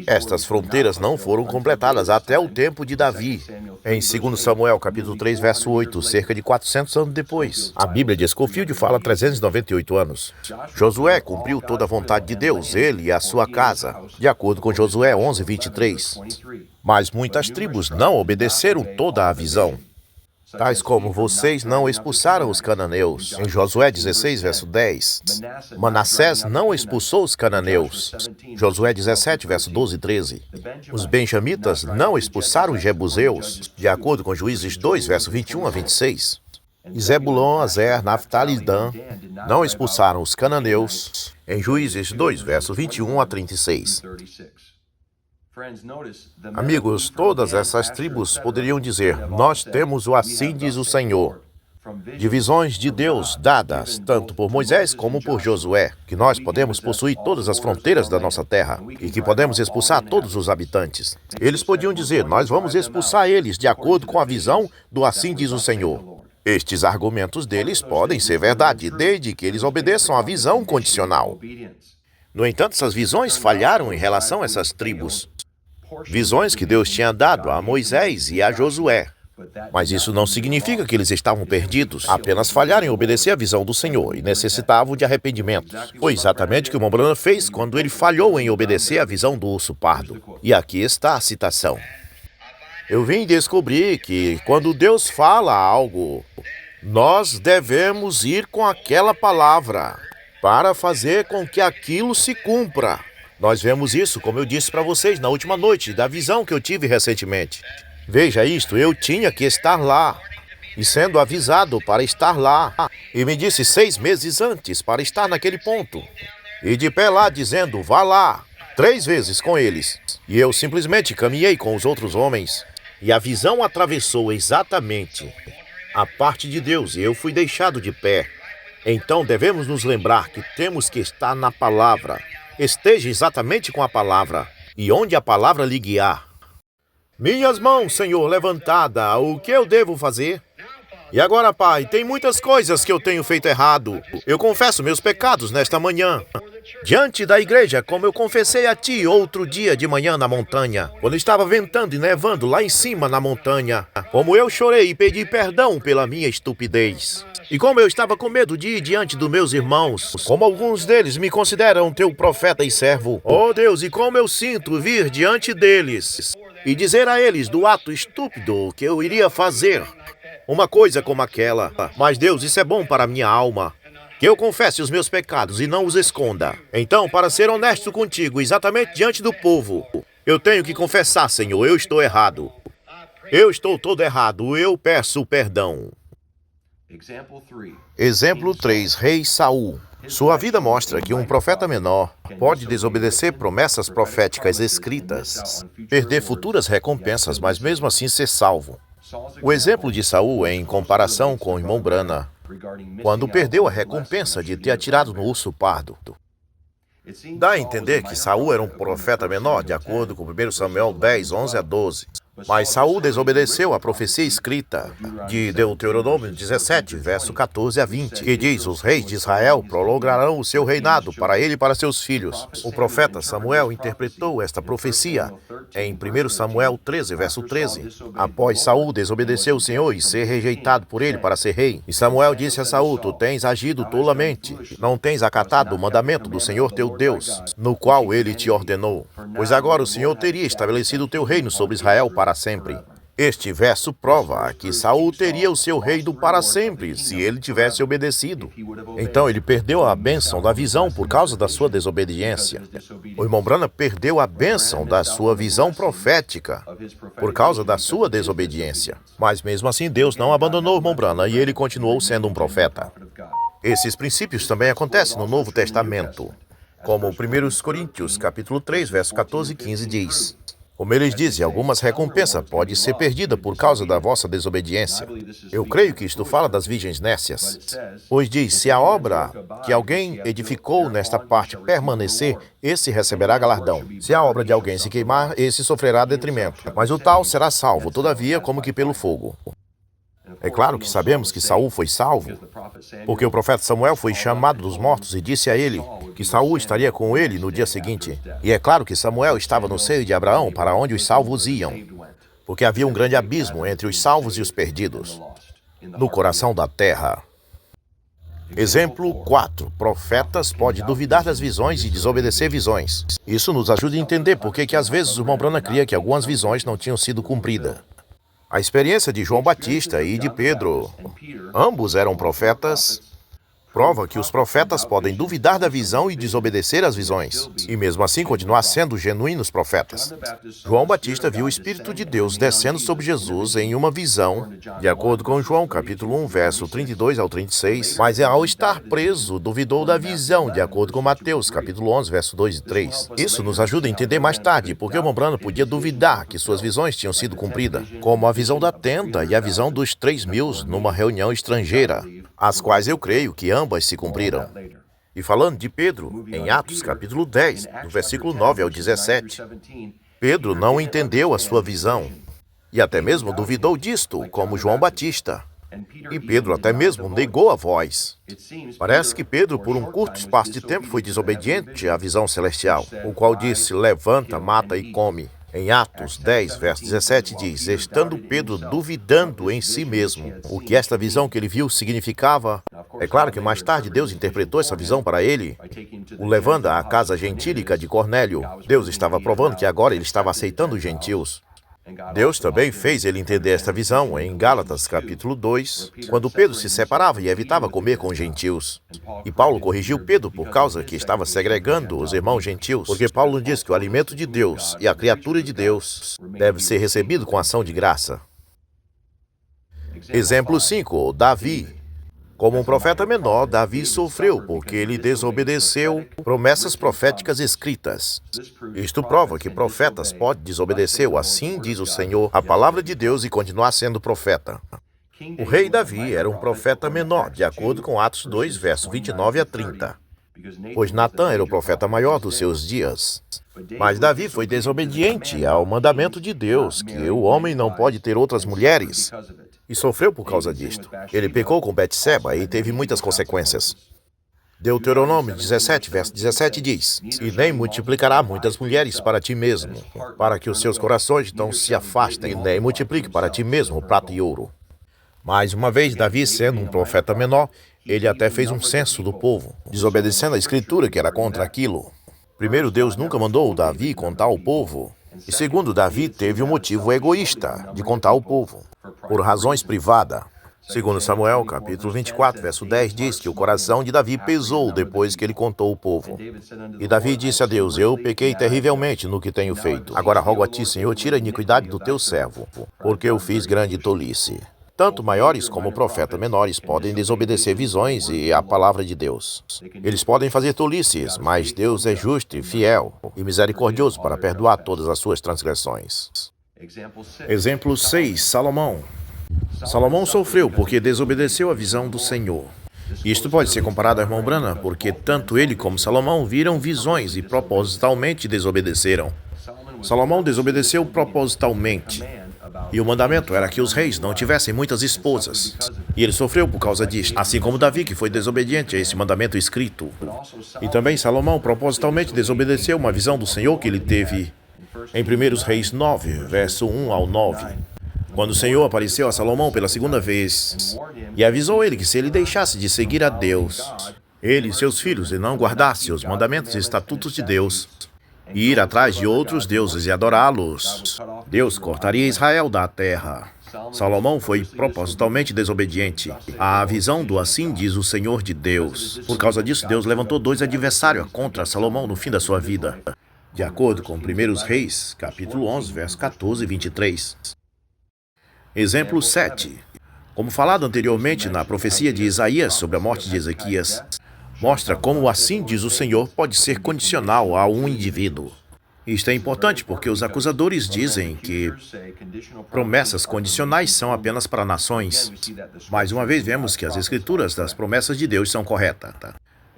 Estas fronteiras não foram completadas até o tempo de Davi. Em 2 Samuel, capítulo 3, verso 8, cerca de 400 anos depois. A Bíblia de Scofield fala 398 anos. Josué cumpriu toda a vontade de Deus, ele e a sua casa, de acordo com Josué 11, 23. Mas muitas tribos não obedeceram toda a visão. Tais como vocês não expulsaram os cananeus. Em Josué 16, verso 10. Manassés não expulsou os cananeus. Josué 17, verso 12 e 13. Os benjamitas não expulsaram os jebuseus, de acordo com Juízes 2, verso 21 a 26. E Zebulon, Azer, Naftali e Dan não expulsaram os cananeus, em Juízes 2, verso 21 a 36. Amigos, todas essas tribos poderiam dizer, nós temos o assim diz o Senhor. de visões de Deus dadas tanto por Moisés como por Josué, que nós podemos possuir todas as fronteiras da nossa terra e que podemos expulsar todos os habitantes. Eles podiam dizer, nós vamos expulsar eles de acordo com a visão do assim diz o Senhor. Estes argumentos deles podem ser verdade, desde que eles obedeçam à visão condicional. No entanto, essas visões falharam em relação a essas tribos. Visões que Deus tinha dado a Moisés e a Josué. Mas isso não significa que eles estavam perdidos, apenas falharam em obedecer à visão do Senhor e necessitavam de arrependimento. Foi exatamente o que o Mombrana fez quando ele falhou em obedecer à visão do urso pardo. E aqui está a citação. Eu vim descobrir que quando Deus fala algo, nós devemos ir com aquela palavra para fazer com que aquilo se cumpra. Nós vemos isso, como eu disse para vocês na última noite, da visão que eu tive recentemente. Veja isto, eu tinha que estar lá, e sendo avisado para estar lá, e me disse 6 meses antes para estar naquele ponto, e de pé lá dizendo, vá lá, 3 vezes com eles, e eu simplesmente caminhei com os outros homens, e a visão atravessou exatamente a parte de Deus, e eu fui deixado de pé. Então devemos nos lembrar que temos que estar na palavra, esteja exatamente com a palavra, e onde a palavra lhe guiar. Minhas mãos, Senhor, levantada, o que eu devo fazer? E agora, Pai, tem muitas coisas que eu tenho feito errado. Eu confesso meus pecados nesta manhã. Diante da igreja, como eu confessei a Ti outro dia de manhã na montanha, quando estava ventando e nevando lá em cima na montanha, como eu chorei e pedi perdão pela minha estupidez. E como eu estava com medo de ir diante dos meus irmãos, como alguns deles me consideram Teu profeta e servo. Oh Deus, e como eu sinto vir diante deles e dizer a eles do ato estúpido que eu iria fazer uma coisa como aquela. Mas Deus, isso é bom para a minha alma. Que eu confesse os meus pecados e não os esconda. Então, para ser honesto contigo, exatamente diante do povo, eu tenho que confessar, Senhor, eu estou errado. Eu estou todo errado, eu peço perdão. Exemplo 3. Rei Saul. Sua vida mostra que um profeta menor pode desobedecer promessas proféticas escritas, perder futuras recompensas, mas mesmo assim ser salvo. O exemplo de Saul é em comparação com o irmão Branham, quando perdeu a recompensa de ter atirado no urso pardo. Dá a entender que Saul era um profeta menor, de acordo com 1 Samuel 10, 11 a 12. Mas Saul desobedeceu a profecia escrita de Deuteronômio 17, verso 14 a 20, que diz, os reis de Israel prolongarão o seu reinado para ele e para seus filhos. O profeta Samuel interpretou esta profecia em 1 Samuel 13, verso 13. Após Saul desobedecer o Senhor e ser rejeitado por ele para ser rei, e Samuel disse a Saul, tu tens agido tolamente, não tens acatado o mandamento do Senhor teu Deus, no qual ele te ordenou. Pois agora o Senhor teria estabelecido o teu reino sobre Israel para sempre. Este verso prova que Saul teria o seu reino para sempre, se ele tivesse obedecido. Então ele perdeu a bênção da visão por causa da sua desobediência. O irmão Branham perdeu a bênção da sua visão profética por causa da sua desobediência. Mas mesmo assim Deus não abandonou o irmão Branham e ele continuou sendo um profeta. Esses princípios também acontecem no Novo Testamento, como 1 Coríntios, capítulo 3, verso 14 e 15 diz. Como eles dizem, algumas recompensas podem ser perdidas por causa da vossa desobediência. Eu creio que isto fala das virgens nécias. Pois diz, se a obra que alguém edificou nesta parte permanecer, esse receberá galardão. Se a obra de alguém se queimar, esse sofrerá detrimento. Mas o tal será salvo, todavia, como que pelo fogo. É claro que sabemos que Saul foi salvo, porque o profeta Samuel foi chamado dos mortos e disse a ele que Saul estaria com ele no dia seguinte. E é claro que Samuel estava no seio de Abraão, para onde os salvos iam, porque havia um grande abismo entre os salvos e os perdidos, no coração da terra. Exemplo 4. Profetas podem duvidar das visões e desobedecer visões. Isso nos ajuda a entender por que às vezes o irmão Branham cria que algumas visões não tinham sido cumpridas. A experiência de João Batista e de Pedro, ambos eram profetas, prova que os profetas podem duvidar da visão e desobedecer às visões, e mesmo assim continuar sendo genuínos profetas. João Batista viu o Espírito de Deus descendo sobre Jesus em uma visão, de acordo com João capítulo 1, verso 32 ao 36, mas ao estar preso, duvidou da visão, de acordo com Mateus capítulo 11, verso 2 e 3. Isso nos ajuda a entender mais tarde porque o irmão Branham podia duvidar que suas visões tinham sido cumpridas, como a visão da tenda e a visão dos 3.000 numa reunião estrangeira, as quais eu creio que ambas se cumpriram. E falando de Pedro, em Atos capítulo 10, do versículo 9 ao 17, Pedro não entendeu a sua visão e até mesmo duvidou disto, como João Batista. E Pedro até mesmo negou a voz. Parece que Pedro, por um curto espaço de tempo, foi desobediente à visão celestial, o qual disse: levanta, mata e come. Em Atos 10, verso 17, diz: estando Pedro duvidando em si mesmo o que esta visão que ele viu significava. É claro que mais tarde Deus interpretou essa visão para ele, o levando à casa gentílica de Cornélio. Deus estava provando que agora ele estava aceitando os gentios. Deus também fez ele entender esta visão em Gálatas capítulo 2, quando Pedro se separava e evitava comer com os gentios. E Paulo corrigiu Pedro por causa que estava segregando os irmãos gentios, porque Paulo diz que o alimento de Deus e a criatura de Deus deve ser recebido com ação de graça. Exemplo 5, Davi. Como um profeta menor, Davi sofreu porque ele desobedeceu promessas proféticas escritas. Isto prova que profetas podem desobedecer, assim diz o Senhor, a palavra de Deus, e continuar sendo profeta. O rei Davi era um profeta menor, de acordo com Atos 2, versos 29 a 30. Pois Natã era o profeta maior dos seus dias. Mas Davi foi desobediente ao mandamento de Deus, que o homem não pode ter outras mulheres, e sofreu por causa disto. Ele pecou com Betseba e teve muitas consequências. Deuteronômio 17, verso 17 diz: e nem multiplicará muitas mulheres para ti mesmo, para que os seus corações não se afastem, e nem multiplique para ti mesmo prata e ouro. Mais uma vez, Davi, sendo um profeta menor, ele até fez um censo do povo, desobedecendo a escritura que era contra aquilo. Primeiro, Deus nunca mandou Davi contar o povo. E segundo, Davi teve um motivo egoísta de contar o povo, por razões privadas. Segundo Samuel, capítulo 24, verso 10, diz que o coração de Davi pesou depois que ele contou o povo. E Davi disse a Deus: eu pequei terrivelmente no que tenho feito. Agora rogo a ti, Senhor, tira a iniquidade do teu servo, porque eu fiz grande tolice. Tanto maiores como profetas menores podem desobedecer visões e a palavra de Deus. Eles podem fazer tolices, mas Deus é justo e fiel e misericordioso para perdoar todas as suas transgressões. Exemplo 6, Salomão. Salomão sofreu porque desobedeceu a visão do Senhor. Isto pode ser comparado ao irmão Branham, porque tanto ele como Salomão viram visões e propositalmente desobedeceram. Salomão desobedeceu propositalmente. E o mandamento era que os reis não tivessem muitas esposas. E ele sofreu por causa disso, assim como Davi, que foi desobediente a esse mandamento escrito. E também Salomão propositalmente desobedeceu uma visão do Senhor que ele teve em 1 Reis 9, verso 1 ao 9. Quando o Senhor apareceu a Salomão pela segunda vez e avisou ele que se ele deixasse de seguir a Deus, ele e seus filhos, e não guardasse os mandamentos e estatutos de Deus, e ir atrás de outros deuses e adorá-los, Deus cortaria Israel da terra. Salomão foi propositalmente desobediente à visão do assim diz o Senhor de Deus. Por causa disso, Deus levantou 2 adversários contra Salomão no fim da sua vida, de acordo com 1 Reis, capítulo 11, versos 14 e 23. Exemplo 7. Como falado anteriormente na profecia de Isaías sobre a morte de Ezequias, mostra como assim diz o Senhor pode ser condicional a um indivíduo. Isto é importante porque os acusadores dizem que promessas condicionais são apenas para nações. Mais uma vez, vemos que as escrituras das promessas de Deus são corretas.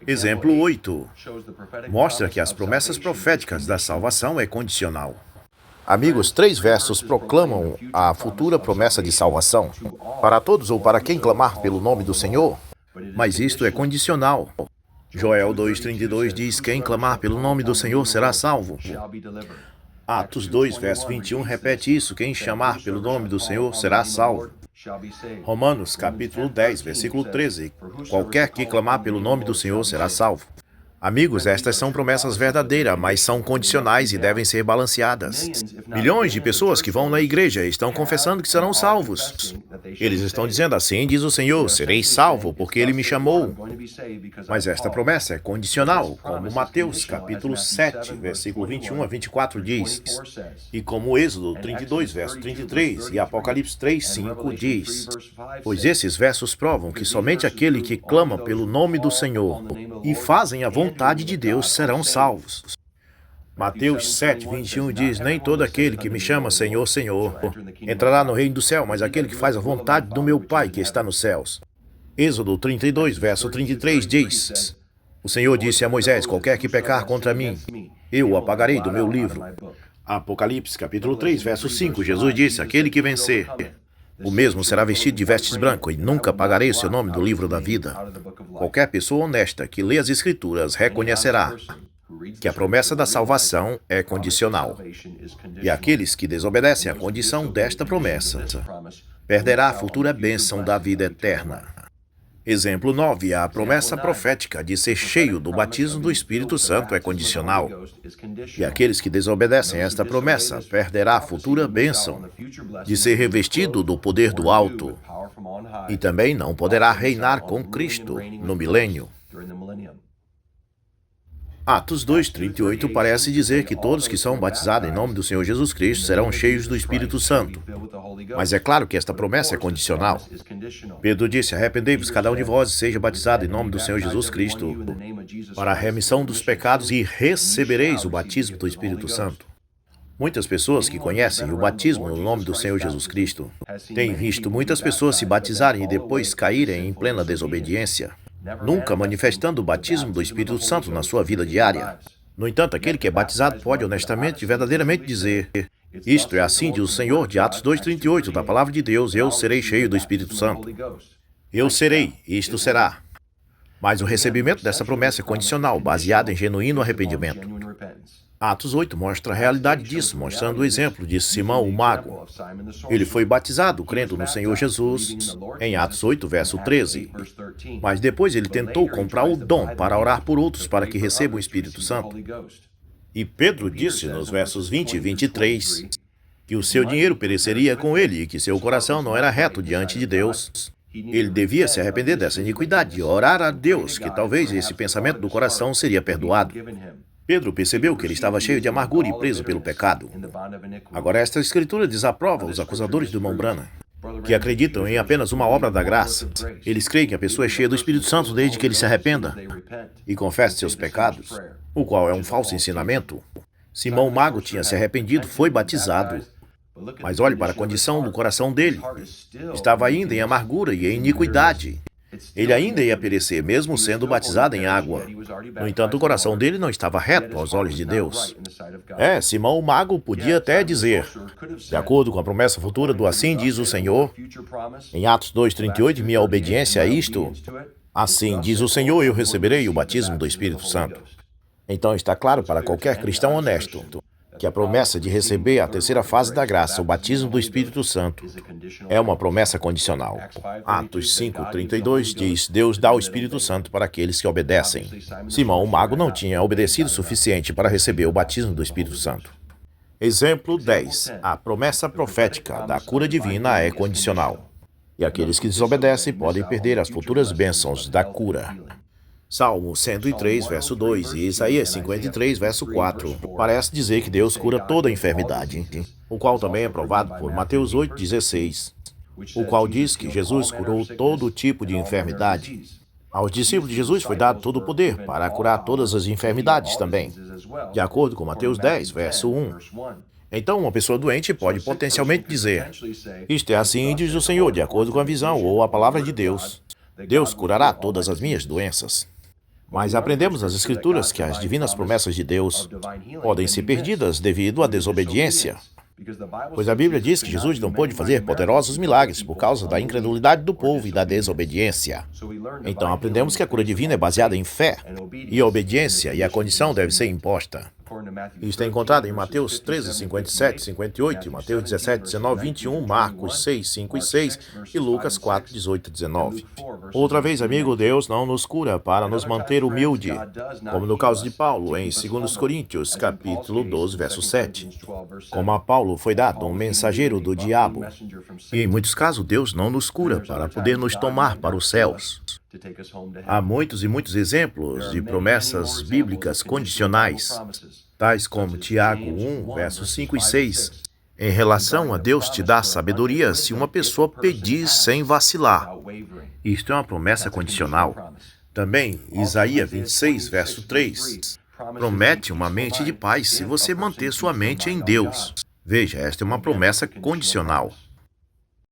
Exemplo 8. Mostra que as promessas proféticas da salvação é condicional. Amigos, 3 versos proclamam a futura promessa de salvação para todos ou para quem clamar pelo nome do Senhor. Mas isto é condicional. Joel 2,32 diz: quem clamar pelo nome do Senhor será salvo. Atos 2, verso 21 repete isso: quem chamar pelo nome do Senhor será salvo. Romanos capítulo 10, versículo 13: qualquer que clamar pelo nome do Senhor será salvo. Amigos, estas são promessas verdadeiras, mas são condicionais e devem ser balanceadas. Milhões de pessoas que vão na igreja estão confessando que serão salvos. Eles estão dizendo assim, diz o Senhor, serei salvo porque Ele me chamou. Mas esta promessa é condicional, como Mateus capítulo 7, versículo 21 a 24 diz, e como Êxodo 32, verso 33 e Apocalipse 3, 5 diz, pois esses versos provam que somente aquele que clama pelo nome do Senhor e fazem a vontade de Deus serão salvos. Mateus 7, 21 diz, nem todo aquele que me chama Senhor, Senhor, entrará no reino do céu, mas aquele que faz a vontade do meu Pai que está nos céus. Êxodo 32, verso 33 diz, o Senhor disse a Moisés, qualquer que pecar contra mim, eu o apagarei do meu livro. Apocalipse capítulo 3, verso 5, Jesus disse, aquele que vencer, o mesmo será vestido de vestes brancas, e nunca apagarei o seu nome do livro da vida. Qualquer pessoa honesta que lê as Escrituras reconhecerá que a promessa da salvação é condicional. E aqueles que desobedecem à condição desta promessa perderá a futura bênção da vida eterna. Exemplo 9. A promessa profética de ser cheio do batismo do Espírito Santo é condicional. E aqueles que desobedecem a esta promessa perderá a futura bênção de ser revestido do poder do alto. E também não poderá reinar com Cristo no milênio. Atos 2:38 parece dizer que todos que são batizados em nome do Senhor Jesus Cristo serão cheios do Espírito Santo. Mas é claro que esta promessa é condicional. Pedro disse, arrependei-vos cada um de vós e seja batizado em nome do Senhor Jesus Cristo para a remissão dos pecados e recebereis o batismo do Espírito Santo. Muitas pessoas que conhecem o batismo no nome do Senhor Jesus Cristo têm visto muitas pessoas se batizarem e depois caírem em plena desobediência, nunca manifestando o batismo do Espírito Santo na sua vida diária. No entanto, aquele que é batizado pode honestamente e verdadeiramente dizer, isto é assim diz o Senhor de Atos 2:38 da Palavra de Deus, eu serei cheio do Espírito Santo. Eu serei, isto será. Mas o recebimento dessa promessa é condicional, baseado em genuíno arrependimento. Atos 8 mostra a realidade disso, mostrando o exemplo de Simão, o mago. Ele foi batizado, crendo no Senhor Jesus, em Atos 8, verso 13. Mas depois ele tentou comprar o dom para orar por outros para que recebam o Espírito Santo. E Pedro disse nos versos 20 e 23 que o seu dinheiro pereceria com ele e que seu coração não era reto diante de Deus. Ele devia se arrepender dessa iniquidade e orar a Deus que talvez esse pensamento do coração seria perdoado. Pedro percebeu que ele estava cheio de amargura e preso pelo pecado. Agora, esta escritura desaprova os acusadores do irmão Branham, que acreditam em apenas uma obra da graça. Eles creem que a pessoa é cheia do Espírito Santo desde que ele se arrependa e confesse seus pecados, o qual é um falso ensinamento. Simão Mago tinha se arrependido, foi batizado, mas olhe para a condição do coração dele. Estava ainda em amargura e em iniquidade. Ele ainda ia perecer, mesmo sendo batizado em água. No entanto, o coração dele não estava reto aos olhos de Deus. Simão o Mago podia até dizer, de acordo com a promessa futura do assim diz o Senhor, em Atos 2:38, minha obediência a isto, assim diz o Senhor, eu receberei o batismo do Espírito Santo. Então está claro para qualquer cristão honesto que a promessa de receber a terceira fase da graça, o batismo do Espírito Santo, é uma promessa condicional. Atos 5:32 diz, Deus dá o Espírito Santo para aqueles que obedecem. Simão, o mago, não tinha obedecido o suficiente para receber o batismo do Espírito Santo. Exemplo 10. A promessa profética da cura divina é condicional. E aqueles que desobedecem podem perder as futuras bênçãos da cura. Salmo 103, verso 2 e Isaías 53, verso 4 parece dizer que Deus cura toda enfermidade, o qual também é provado por Mateus 8:16, o qual diz que Jesus curou todo tipo de enfermidade. Aos discípulos de Jesus foi dado todo o poder para curar todas as enfermidades também, de acordo com Mateus 10, verso 1. Então, uma pessoa doente pode potencialmente dizer, isto é assim diz o Senhor, de acordo com a visão ou a palavra de Deus. Deus curará todas as minhas doenças. Mas aprendemos nas Escrituras que as divinas promessas de Deus podem ser perdidas devido à desobediência. Pois a Bíblia diz que Jesus não pôde fazer poderosos milagres por causa da incredulidade do povo e da desobediência. Então aprendemos que a cura divina é baseada em fé e obediência, e a condição deve ser imposta. Isto é encontrado em Mateus 13, 57, 58, Mateus 17, 19, 21, Marcos 6, 5 e 6 e Lucas 4, 18 e 19. Outra vez, amigo, Deus não nos cura para nos manter humilde, como no caso de Paulo, em 2 Coríntios, capítulo 12, verso 7. Como a Paulo foi dado um mensageiro do diabo. E em muitos casos, Deus não nos cura para poder nos tomar para os céus. Há muitos e muitos exemplos de promessas bíblicas condicionais, tais como Tiago 1, versos 5 e 6. Em relação a Deus te dá sabedoria se uma pessoa pedir sem vacilar. Isto é uma promessa condicional. Também, Isaías 26, verso 3. Promete uma mente de paz se você manter sua mente em Deus. Veja, esta é uma promessa condicional.